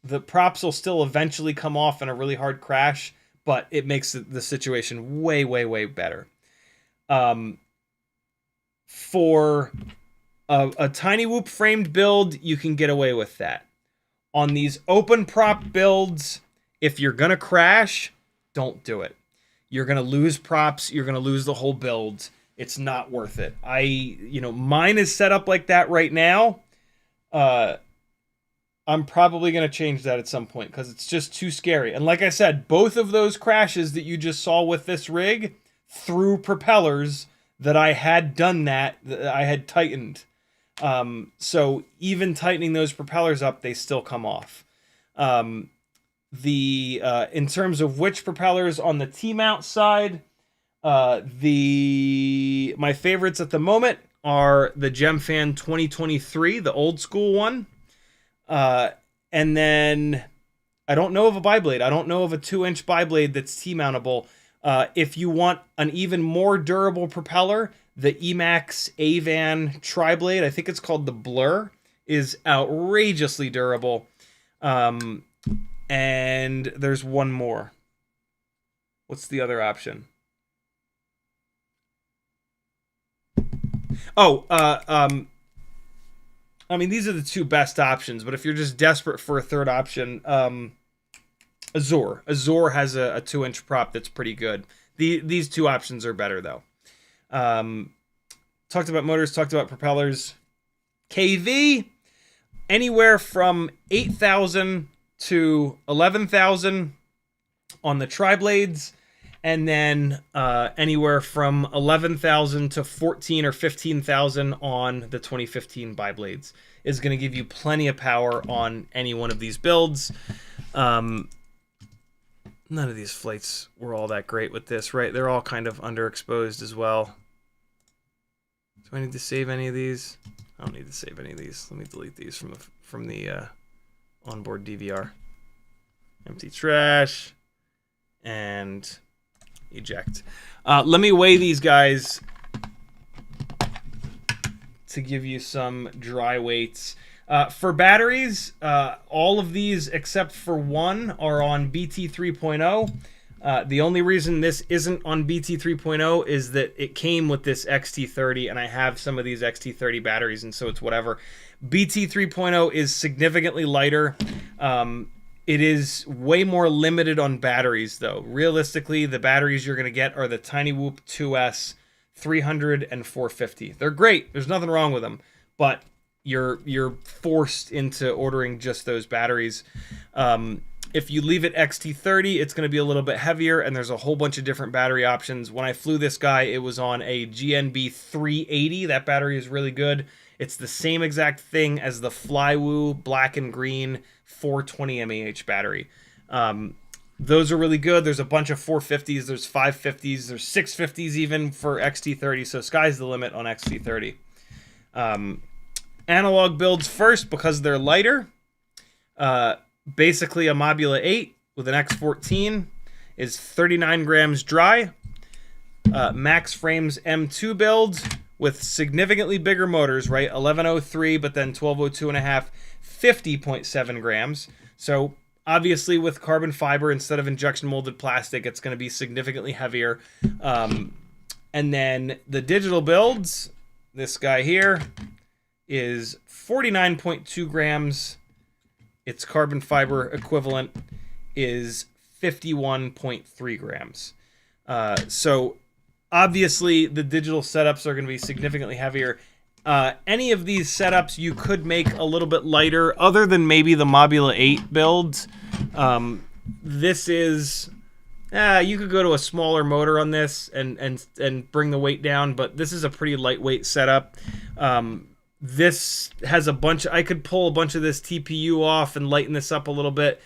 the props will still eventually come off in a really hard crash, but it makes the situation way, way, way better. For a tiny whoop framed build, you can get away with that. On these open prop builds, if you're gonna crash, don't do it. You're gonna lose props. You're gonna lose the whole build. It's not worth it. Mine is set up like that right now. I'm probably gonna change that at some point because it's just too scary. And like I said, both of those crashes that you just saw with this rig through propellers that I had done that I had tightened. So even tightening those propellers up, they still come off. In terms of which propellers on the T-mount side, my favorites at the moment are the Gemfan 2023, the old school one. And then I don't know of a biblade. I don't know of a 2-inch biblade that's T-mountable. If you want an even more durable propeller, the Emax Avan tri-blade, I think it's called the Blur, is outrageously durable. And there's one more. What's the other option? These are the two best options, but if you're just desperate for a third option, Azure. Azure has a 2-inch prop that's pretty good. These two options are better, though. Talked about motors, talked about propellers. KV, anywhere from 8,000 to 11,000 on the tri-blades, and then anywhere from 11,000 to 14 or 15,000 on the 2015 biblades is going to give you plenty of power on any one of these builds. None of these flights were all that great with this, right? They're all kind of underexposed as well. Do I need to save any of these? I don't need to save any of these. Let me delete these from the onboard DVR. Empty trash and eject. Let me weigh these guys to give you some dry weights. For batteries, all of these except for one are on BT 3.0. The only reason this isn't on BT 3.0 is that it came with this XT30, and I have some of these XT30 batteries, and so it's whatever. BT 3.0 is significantly lighter. It is way more limited on batteries, though. Realistically, the batteries you're going to get are the Cinewhoop 2S 300 and 450. They're great. There's nothing wrong with them, but you're forced into ordering just those batteries. If you leave it XT30, it's going to be a little bit heavier, and there's a whole bunch of different battery options. When I flew this guy, it was on a GNB 380. That battery is really good. It's the same exact thing as the Flywoo black and green 420 mAh battery. Those are really good. There's a bunch of 450s, there's 550s, there's 650s even for XT30, so sky's the limit on XT30. Analog builds first because they're lighter. Basically, a Mobula 8 with an X14 is 39 grams dry. Maxx Frames M2 builds with significantly bigger motors, right? 1103, but then 1202 and a half, 50.7 grams. So obviously with carbon fiber instead of injection molded plastic, it's going to be significantly heavier. And then the digital builds, this guy here is 49.2 grams. Its carbon fiber equivalent is 51.3 grams. So obviously the digital setups are going to be significantly heavier. Any of these setups you could make a little bit lighter, other than maybe the Mobula 8 builds. This is, you could go to a smaller motor on this and bring the weight down, but this is a pretty lightweight setup. This has a bunch, I could pull a bunch of this TPU off and lighten this up a little bit.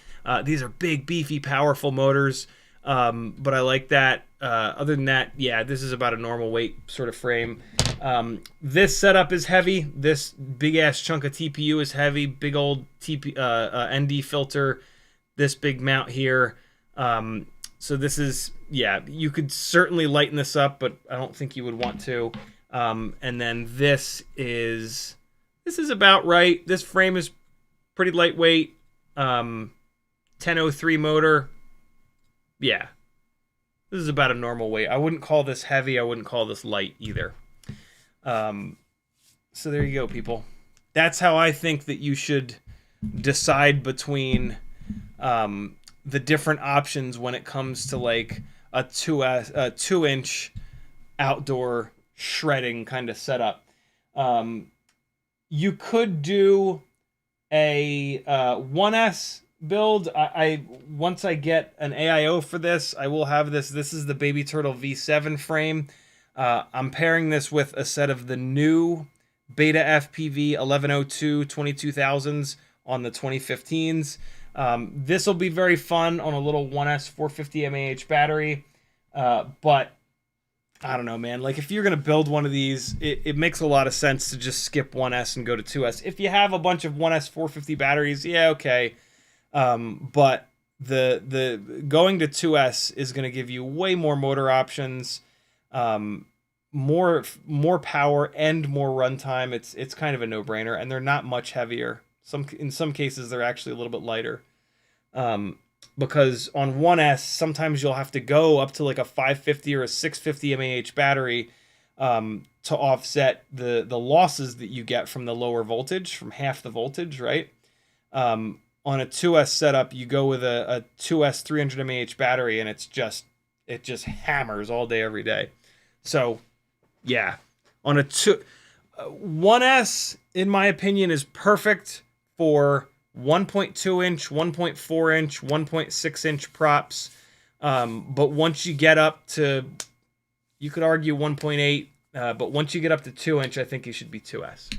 These are big, beefy, powerful motors, but I like that. Other than that, yeah, this is about a normal weight sort of frame. This setup is heavy. This big-ass chunk of TPU is heavy. Big old ND filter. This big mount here. So this is, yeah, you could certainly lighten this up, but I don't think you would want to. And then this is about right. This frame is pretty lightweight. 1003 motor. Yeah. This is about a normal weight. I wouldn't call this heavy. I wouldn't call this light either. So there you go, people. That's how I think that you should decide between the different options when it comes to like a 2-inch outdoor shredding kind of setup. You could do a 1S build. I once I get an AIO for this, I will have this. This is the Baby Turtle V7 frame. I'm pairing this with a set of the new Beta FPV 1102 22,000s on the 2015s. This will be very fun on a little 1S 450 mAh battery. But I don't know, man. Like, if you're going to build one of these, it makes a lot of sense to just skip 1S and go to 2S. If you have a bunch of 1S 450 batteries, yeah, okay. But the going to 2S is going to give you way more motor options, more power and more runtime. It's kind of a no-brainer, and they're not much heavier. In some cases they're actually a little bit lighter. Because on 1S sometimes you'll have to go up to like a 550 or a 650 mAh battery to offset the losses that you get from the lower voltage, from half the voltage, right? On a 2S setup, you go with a 2S 300 mAh battery, and it just hammers all day, every day. So, yeah, on a 1S, in my opinion, is perfect for 1.2 inch, 1.4 inch, 1.6 inch props. But once you get up to, you could argue 1.8, but once you get up to 2 inch, I think you should be 2S.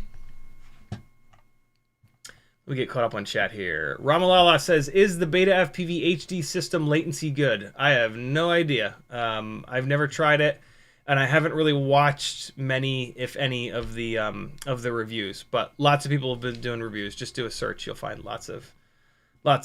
We get caught up on chat here. Ramalala says, is the Beta FPV HD system latency good? I have no idea. I've never tried it, and I haven't really watched many, if any, of the reviews. But lots of people have been doing reviews. Just do a search, you'll find lots of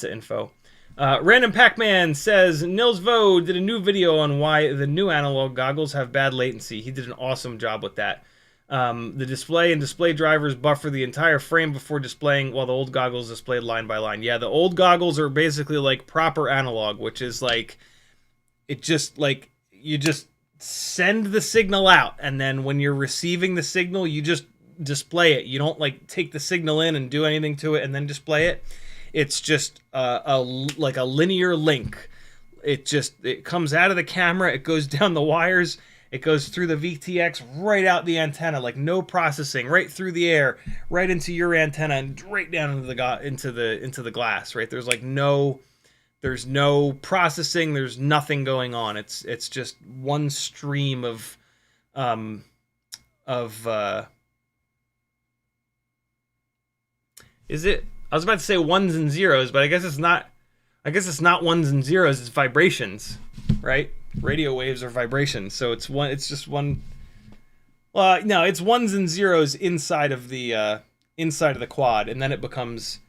info. Random Pac-Man says, Nils Vo did a new video on why the new analog goggles have bad latency. He did an awesome job with that. The display and display drivers buffer the entire frame before displaying, while the old goggles displayed line by line. Yeah, the old goggles are basically like proper analog, which is like, it just like, you just send the signal out, and then when you're receiving the signal, you just display it. You don't like take the signal in and do anything to it and then display it. It's just like a linear link. It comes out of the camera, it goes down the wires, it goes through the VTX, right out the antenna, like no processing, right through the air, right into your antenna, and right down into the glass. Right, there's no processing, there's nothing going on. It's just one stream of is it? I was about to say ones and zeros, but I guess it's not. I guess it's not ones and zeros. It's vibrations, right? Radio waves are vibrations, so it's one. It's just one. Well, no, it's ones and zeros inside of the quad, and then it becomes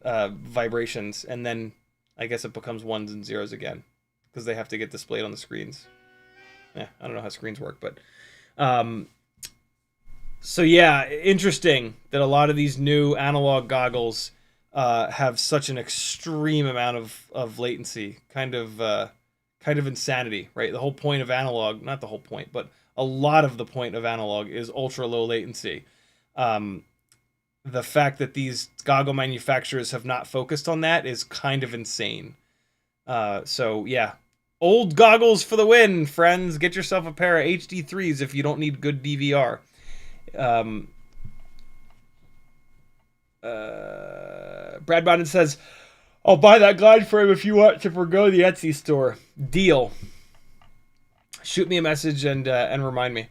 vibrations, and then I guess it becomes ones and zeros again, because they have to get displayed on the screens. Yeah, I don't know how screens work, but so yeah, interesting that a lot of these new analog goggles have such an extreme amount of latency, kind of insanity, right? The whole point of analog, not the whole point, but a lot of the point of analog is ultra low latency. The fact that these goggle manufacturers have not focused on that is kind of insane. So yeah, old goggles for the win, friends. Get yourself a pair of HD3s if you don't need good DVR. Brad Bondon says, I'll buy that glide frame if you want to forgo the Etsy store. Deal. Shoot me a message and remind me.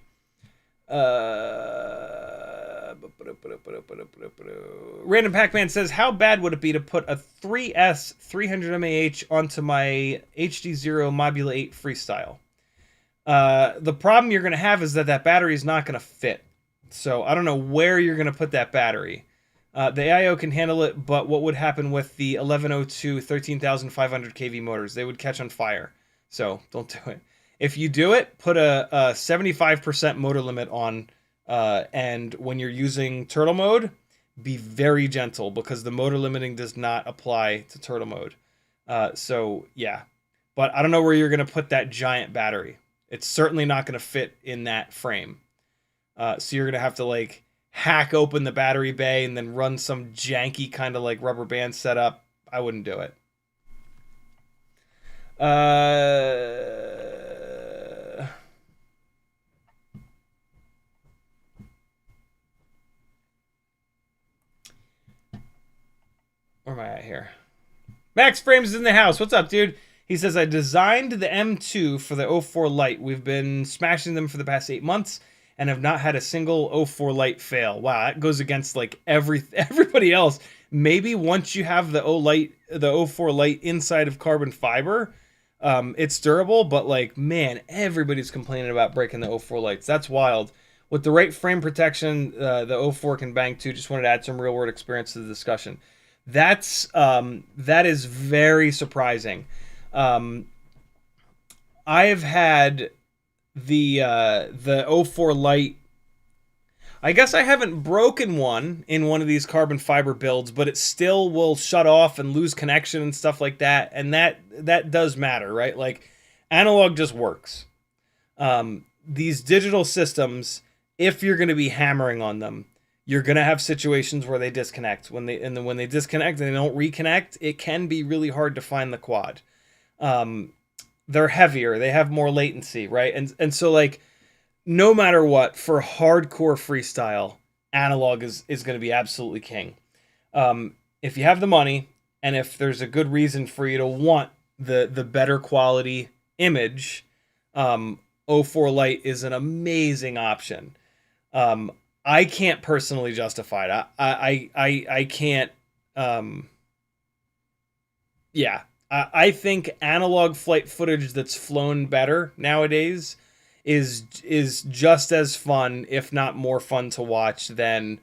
Random Pac-Man says, how bad would it be to put a 3S 300 mAh onto my HDZero Mobula 8 Freestyle? The problem you're going to have is that battery is not going to fit. So I don't know where you're going to put that battery. The AIO can handle it, but what would happen with the 1102 13,500 kV motors? They would catch on fire. So don't do it. If you do it, put a 75% motor limit on, and when you're using turtle mode, be very gentle, because the motor limiting does not apply to turtle mode. So yeah, but I don't know where you're going to put that giant battery. It's certainly not going to fit in that frame. So you're going to have to like hack open the battery bay and then run some janky kind of like rubber band setup, I wouldn't do it. Where am I at here? Maxx Frames is in the house. What's up, dude? He says, I designed the M2 for the 04 Lite. We've been smashing them for the past 8 months and have not had a single 04 Lite fail. Wow, that goes against like everybody else. Maybe once you have the 04 Lite inside of carbon fiber, it's durable, but like, man, everybody's complaining about breaking the 04 Lites. That's wild. With the right frame protection, the 04 can bang too. Just wanted to add some real world experience to the discussion. That is very surprising. I've had the 04 Lite. I guess I haven't broken one in one of these carbon fiber builds, but it still will shut off and lose connection and stuff like that. And that does matter, right? Like, analog just works. These digital systems, if you're going to be hammering on them, you're going to have situations where they disconnect. When they disconnect and they don't reconnect, it can be really hard to find the quad. They're heavier. They have more latency, right? And so, like, no matter what, for hardcore freestyle, analog is going to be absolutely king. If you have the money, and if there's a good reason for you to want the better quality image, 04 Lite is an amazing option. I can't personally justify it. I can't. I think analog flight footage that's flown better nowadays is just as fun, if not more fun to watch than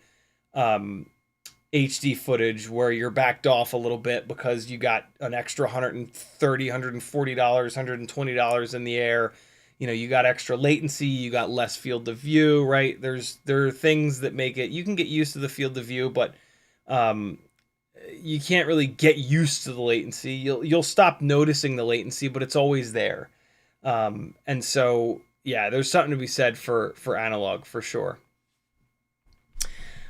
HD footage where you're backed off a little bit because you got an extra $130, $140, $120 in the air. You know, you got extra latency, you got less field of view, right? There are things that make it, you can get used to the field of view, but you can't really get used to the latency. You'll stop noticing the latency, but it's always there. And so, yeah, there's something to be said for analog for sure.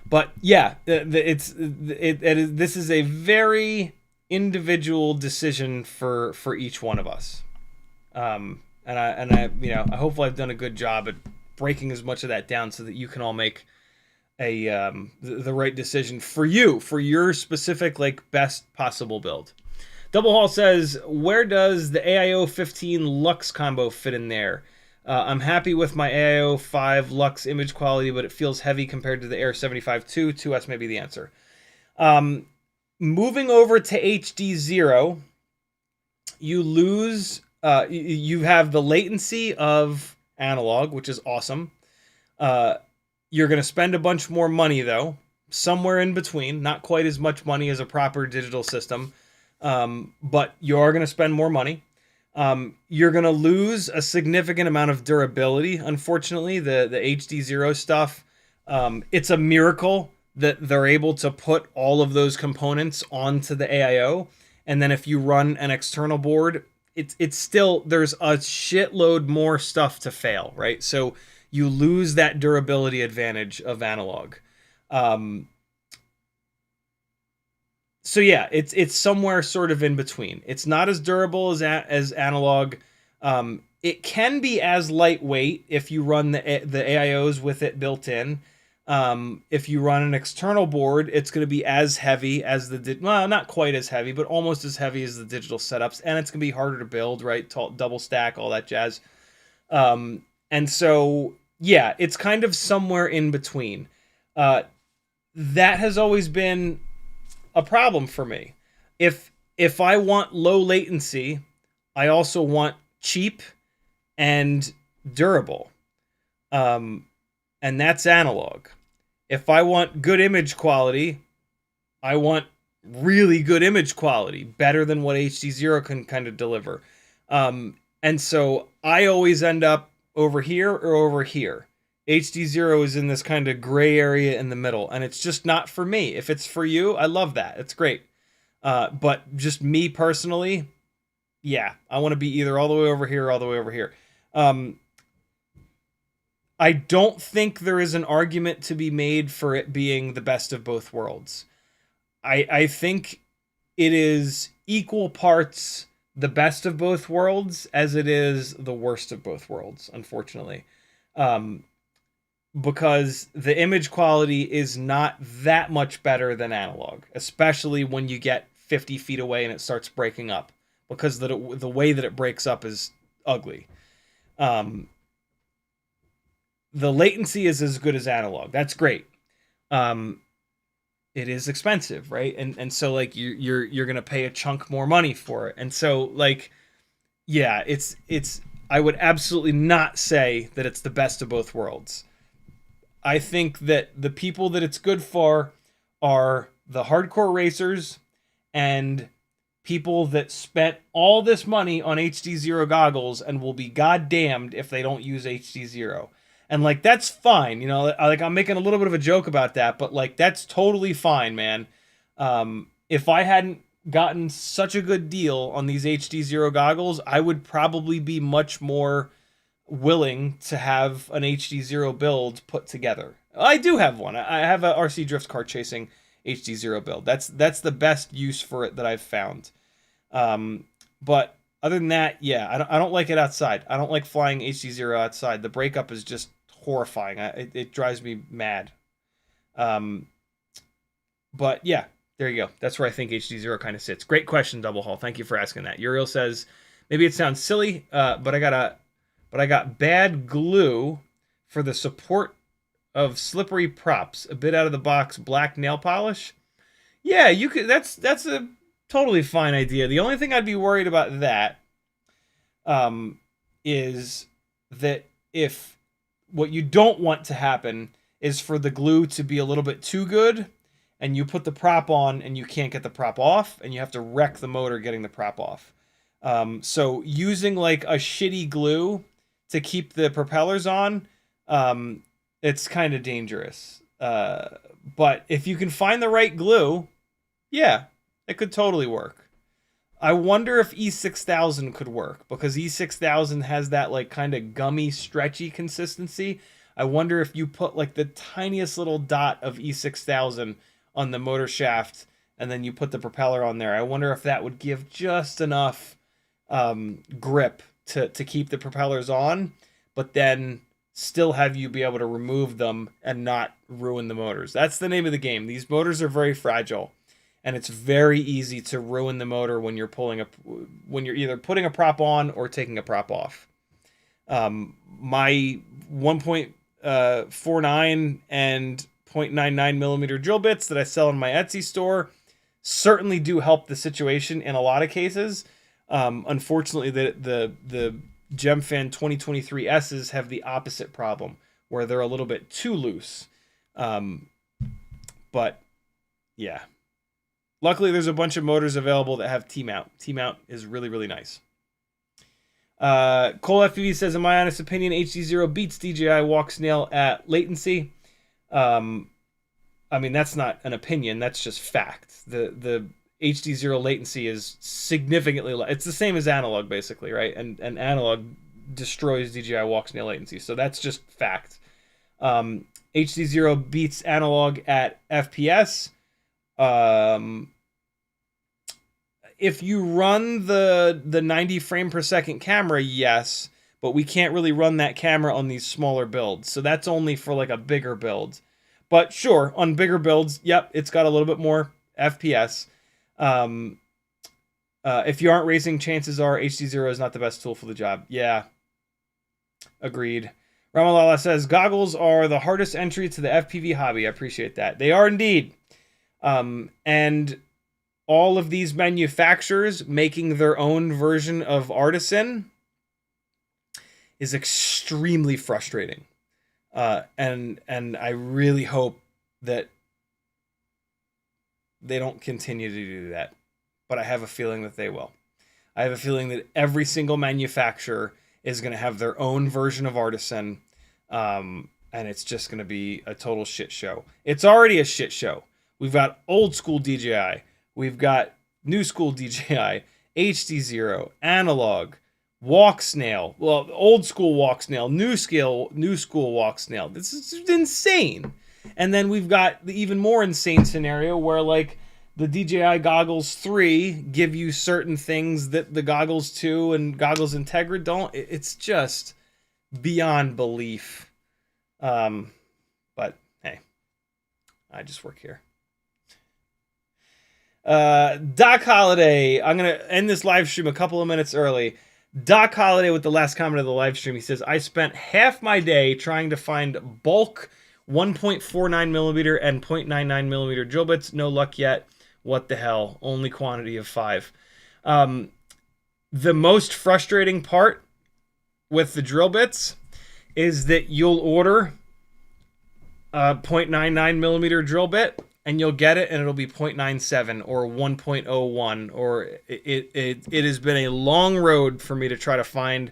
But yeah, this is a very individual decision for each one of us. And I I hopefully I've done a good job at breaking as much of that down so that you can all make the right decision for you, for your specific, like, best possible build. Double Hall says, where does the AIO 15 Lux combo fit in there? I'm happy with my AIO 5 Lux image quality, but it feels heavy compared to the Air 75 II. 2S may be the answer. Moving over to HDZero, you lose... you have the latency of analog, which is awesome. You're going to spend a bunch more money, though, somewhere in between. Not quite as much money as a proper digital system, but you are going to spend more money. You're going to lose a significant amount of durability, unfortunately. The HDZero stuff, it's a miracle that they're able to put all of those components onto the AIO. And then if you run an external board, it's still, there's a shitload more stuff to fail, right? So you lose that durability advantage of analog. So yeah, it's somewhere sort of in between. It's not as durable as analog. It can be as lightweight if you run the AIOs with it built in. If you run an external board, it's going to be as heavy as well, not quite as heavy, but almost as heavy as the digital setups, and it's going to be harder to build, right? Double stack, all that jazz. And so, yeah, it's kind of somewhere in between. That has always been a problem for me. If I want low latency, I also want cheap and durable. And that's analog. If I want good image quality, I want really good image quality, better than what HDZero can kind of deliver. And so I always end up over here or over here. HDZero is in this kind of gray area in the middle, and it's just not for me. If it's for you, I love that. It's great. But just me personally, yeah, I want to be either all the way over here or all the way over here. I don't think there is an argument to be made for it being the best of both worlds. I think it is equal parts the best of both worlds as it is the worst of both worlds, unfortunately. Because the image quality is not that much better than analog, especially when you get 50 feet away and it starts breaking up, because the way that it breaks up is ugly. The latency is as good as analog. That's great. It is expensive, right? And so like you're gonna pay a chunk more money for it. And so like, yeah, it's I would absolutely not say that it's the best of both worlds. I think that the people that it's good for are the hardcore racers and people that spent all this money on HDZero goggles and will be goddamned if they don't use HDZero. And like, that's fine, you know, like I'm making a little bit of a joke about that, but like, that's totally fine, man. If I hadn't gotten such a good deal on these HDZero goggles, I would probably be much more willing to have an HDZero build put together. I do have one. I have a RC Drift Car Chasing HDZero build. That's the best use for it that I've found. But other than that, yeah, I don't like it outside. I don't like flying HDZero outside. The breakup is just horrifying. It drives me mad. But yeah, there you go. That's where I think HDZero kind of sits. Great question, Double Hall. Thank you for asking that. Uriel says, maybe it sounds silly, but I got bad glue for the support of slippery props. A bit out of the box black nail polish. Yeah, you could. That's a totally fine idea. The only thing I'd be worried about that is that if what you don't want to happen is for the glue to be a little bit too good and you put the prop on and you can't get the prop off and you have to wreck the motor getting the prop off. So using like a shitty glue to keep the propellers on, it's kind of dangerous. But if you can find the right glue, yeah, it could totally work. I wonder if E6000 could work, because E6000 has that like kind of gummy, stretchy consistency. I wonder if you put like the tiniest little dot of E6000 on the motor shaft and then you put the propeller on there. I wonder if that would give just enough grip to keep the propellers on, but then still have you be able to remove them and not ruin the motors. That's the name of the game. These motors are very fragile. And it's very easy to ruin the motor when you're when you're either putting a prop on or taking a prop off. My 1.49 and 0.99 millimeter drill bits that I sell in my Etsy store certainly do help the situation in a lot of cases. Unfortunately, the GemFan 2023 S's have the opposite problem, where they're a little bit too loose. But yeah. Luckily, there's a bunch of motors available that have T-mount. T-mount is really, really nice. Cole FPV says, in my honest opinion, HDZero beats DJI walk snail at latency. I mean, that's not an opinion. That's just fact. The HDZero latency is significantly less. It's the same as analog, basically, right? And analog destroys DJI walk snail latency. So that's just fact. HDZero beats analog at FPS. If you run the 90 frame per second camera, yes, but we can't really run that camera on these smaller builds. So that's only for like a bigger build. But sure, on bigger builds, yep, it's got a little bit more FPS. If you aren't racing, chances are HDZero is not the best tool for the job. Yeah, agreed. Ramalala says, goggles are the hardest entry to the FPV hobby. I appreciate that. They are indeed. And all of these manufacturers making their own version of Artisan is extremely frustrating. And I really hope that they don't continue to do that. But I have a feeling that they will. I have a feeling that every single manufacturer is going to have their own version of Artisan. And it's just going to be a total shit show. It's already a shit show. We've got old school DJI. We've got new school DJI, HDZero, analog. walk snail. Well, old school walk snail, new school walk snail. This is insane. And then we've got the even more insane scenario where like the DJI Goggles 3 give you certain things that the Goggles 2 and Goggles Integra don't. It's just beyond belief. But hey, I just work here. Doc Holiday, I'm going to end this live stream a couple of minutes early. Doc Holiday with the last comment of the live stream. He says, I spent half my day trying to find bulk 1.49 millimeter and 0.99 millimeter drill bits. No luck yet. What the hell? Only quantity of 5. The most frustrating part with the drill bits is that you'll order a 0.99 millimeter drill bit and you'll get it and it'll be 0.97 or 1.01, or it has been a long road for me to try to find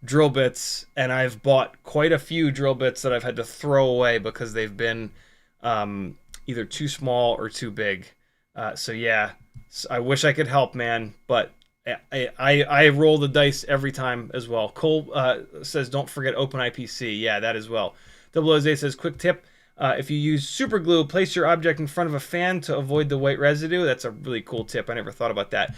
drill bits, and I've bought quite a few drill bits that I've had to throw away because they've been either too small or too big. So yeah, I wish I could help, man, but I roll the dice every time as well. Cole says, don't forget OpenIPC. Yeah, that as well. Double Jose says, quick tip. If you use super glue, place your object in front of a fan to avoid the white residue. That's a really cool tip. I never thought about that.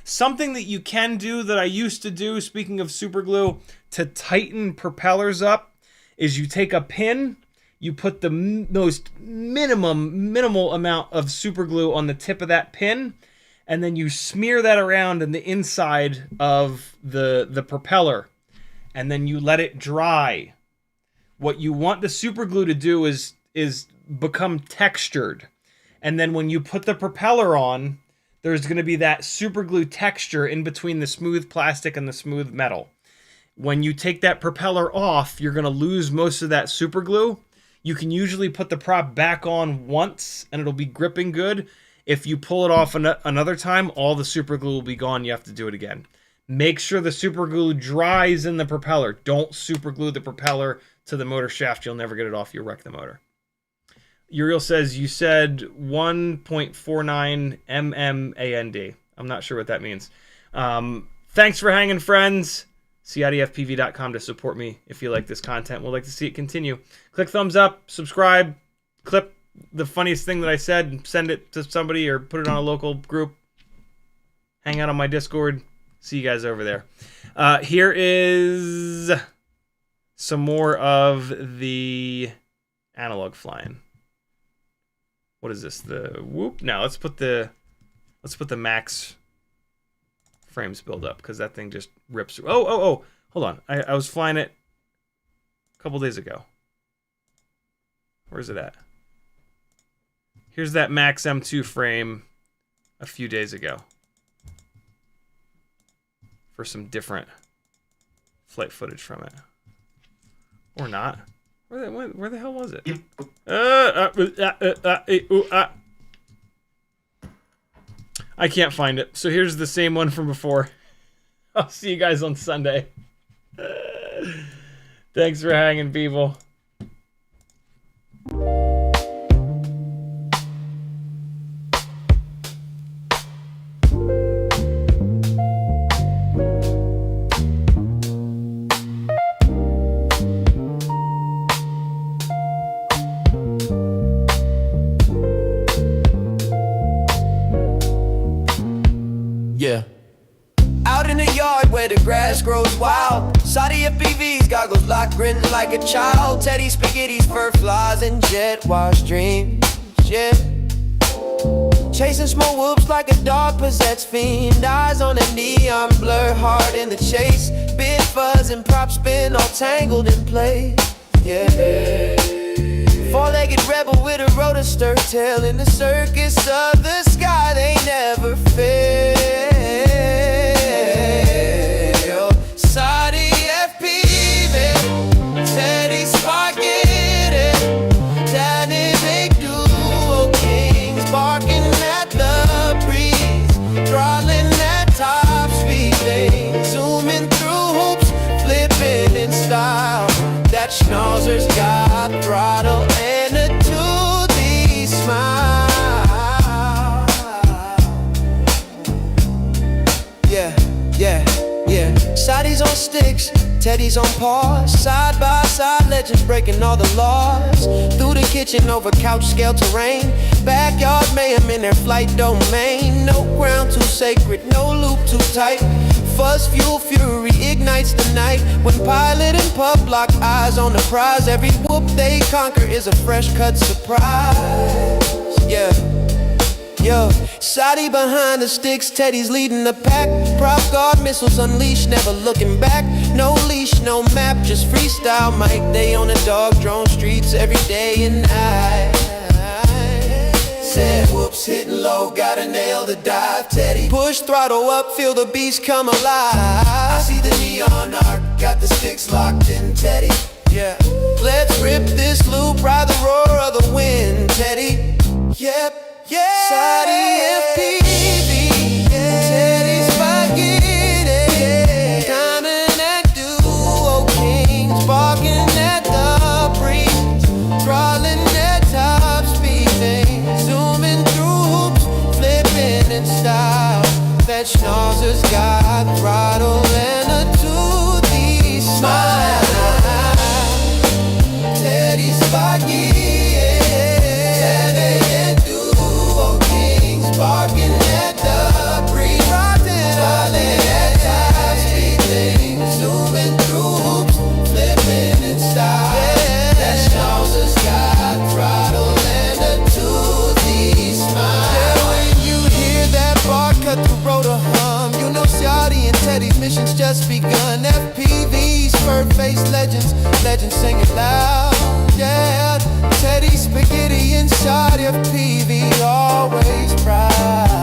Something that you can do that I used to do, speaking of super glue, to tighten propellers up, is you take a pin, you put the most minimal amount of super glue on the tip of that pin, and then you smear that around in the inside of the propeller, and then you let it dry. What you want the super glue to do is become textured. And then when you put the propeller on, there's going to be that super glue texture in between the smooth plastic and the smooth metal. When you take that propeller off, you're going to lose most of that super glue. You can usually put the prop back on once and it'll be gripping good. If you pull it off another time, all the super glue will be gone. You have to do it again. Make sure the super glue dries in the propeller. Don't super glue the propeller to the motor shaft. You'll never get it off. You'll wreck the motor. Uriel says, you said 1.49 mmand. I'm not sure what that means. Thanks for hanging, friends. CiottiFPV.com to support me if you like this content. We'd like to see it continue. Click thumbs up, subscribe, clip the funniest thing that I said, and send it to somebody or put it on a local group. Hang out on my Discord. See you guys over there. Here is some more of the analog flying. What is this? The whoop? No, let's put the Maxx Frames build up because that thing just rips. Oh! Hold on. I was flying it a couple days ago. Where's it at? Here's that Maxx M2 frame a few days ago for some different flight footage from it. Or not. Where the hell was it? I can't find it. So here's the same one from before. I'll see you guys on Sunday. Thanks for hanging, people. The grass grows wild. CiottiFPV's goggles locked, grinning like a child. Teddy spaghetti's, fur flies, and jet wash dreams. Yeah. Chasing small whoops like a dog possessed fiend. Eyes on a neon blur, hard in the chase. Big fuzz and prop spin, all tangled in place. Yeah. Four-legged rebel with a rotor stir tail in the circus of the sky. They never fail. CiottiFPV, Teddy Spaghetti, dynamic duo kings, barking at the breeze, throttling at top speed, they zooming through hoops, flipping in style. That schnauzer's got throttle and a toothy smile. sticks, Teddy's on pause. Side by side, legends breaking all the laws. Through the kitchen, over couch, scale terrain. Backyard mayhem in their flight domain. No ground too sacred, no loop too tight. Fuzz, fuel, fury ignites the night. When pilot and pup lock eyes on the prize, every whoop they conquer is a fresh cut surprise. Yeah. Yo, Shotty behind the sticks, Teddy's leading the pack. Prop guard missiles unleashed, never looking back. No leash, no map, just freestyle Mike. They on the dog drone streets every day and night. Said whoops, hitting low, gotta nail the dive, Teddy. Push throttle up, feel the beast come alive. I see the neon arc, got the sticks locked in, Teddy. Yeah, let's rip this loop, ride the roar of the wind, Teddy. Yep. Yeah, CiottiFPV, Teddy's spaghetti, diamond that duo king, sparking at the breeze, throttling that top speed thing, zooming through hoops, flipping in style. That schnauzer's got throttle and a toothy smile. Teddy's spaghetti. Barking at the breeze, rocking all at top speed things, zooming through hoops, flipping in style. That schnauzer's got throttle and a toothy smile. Yeah, when you hear that bar cut the rotor hum, you know Ciotti and Teddy's mission's just begun. FPV's fur-faced legends, legends singing loud. Yeah, Teddy spaghetti and CiottiFPV always proud.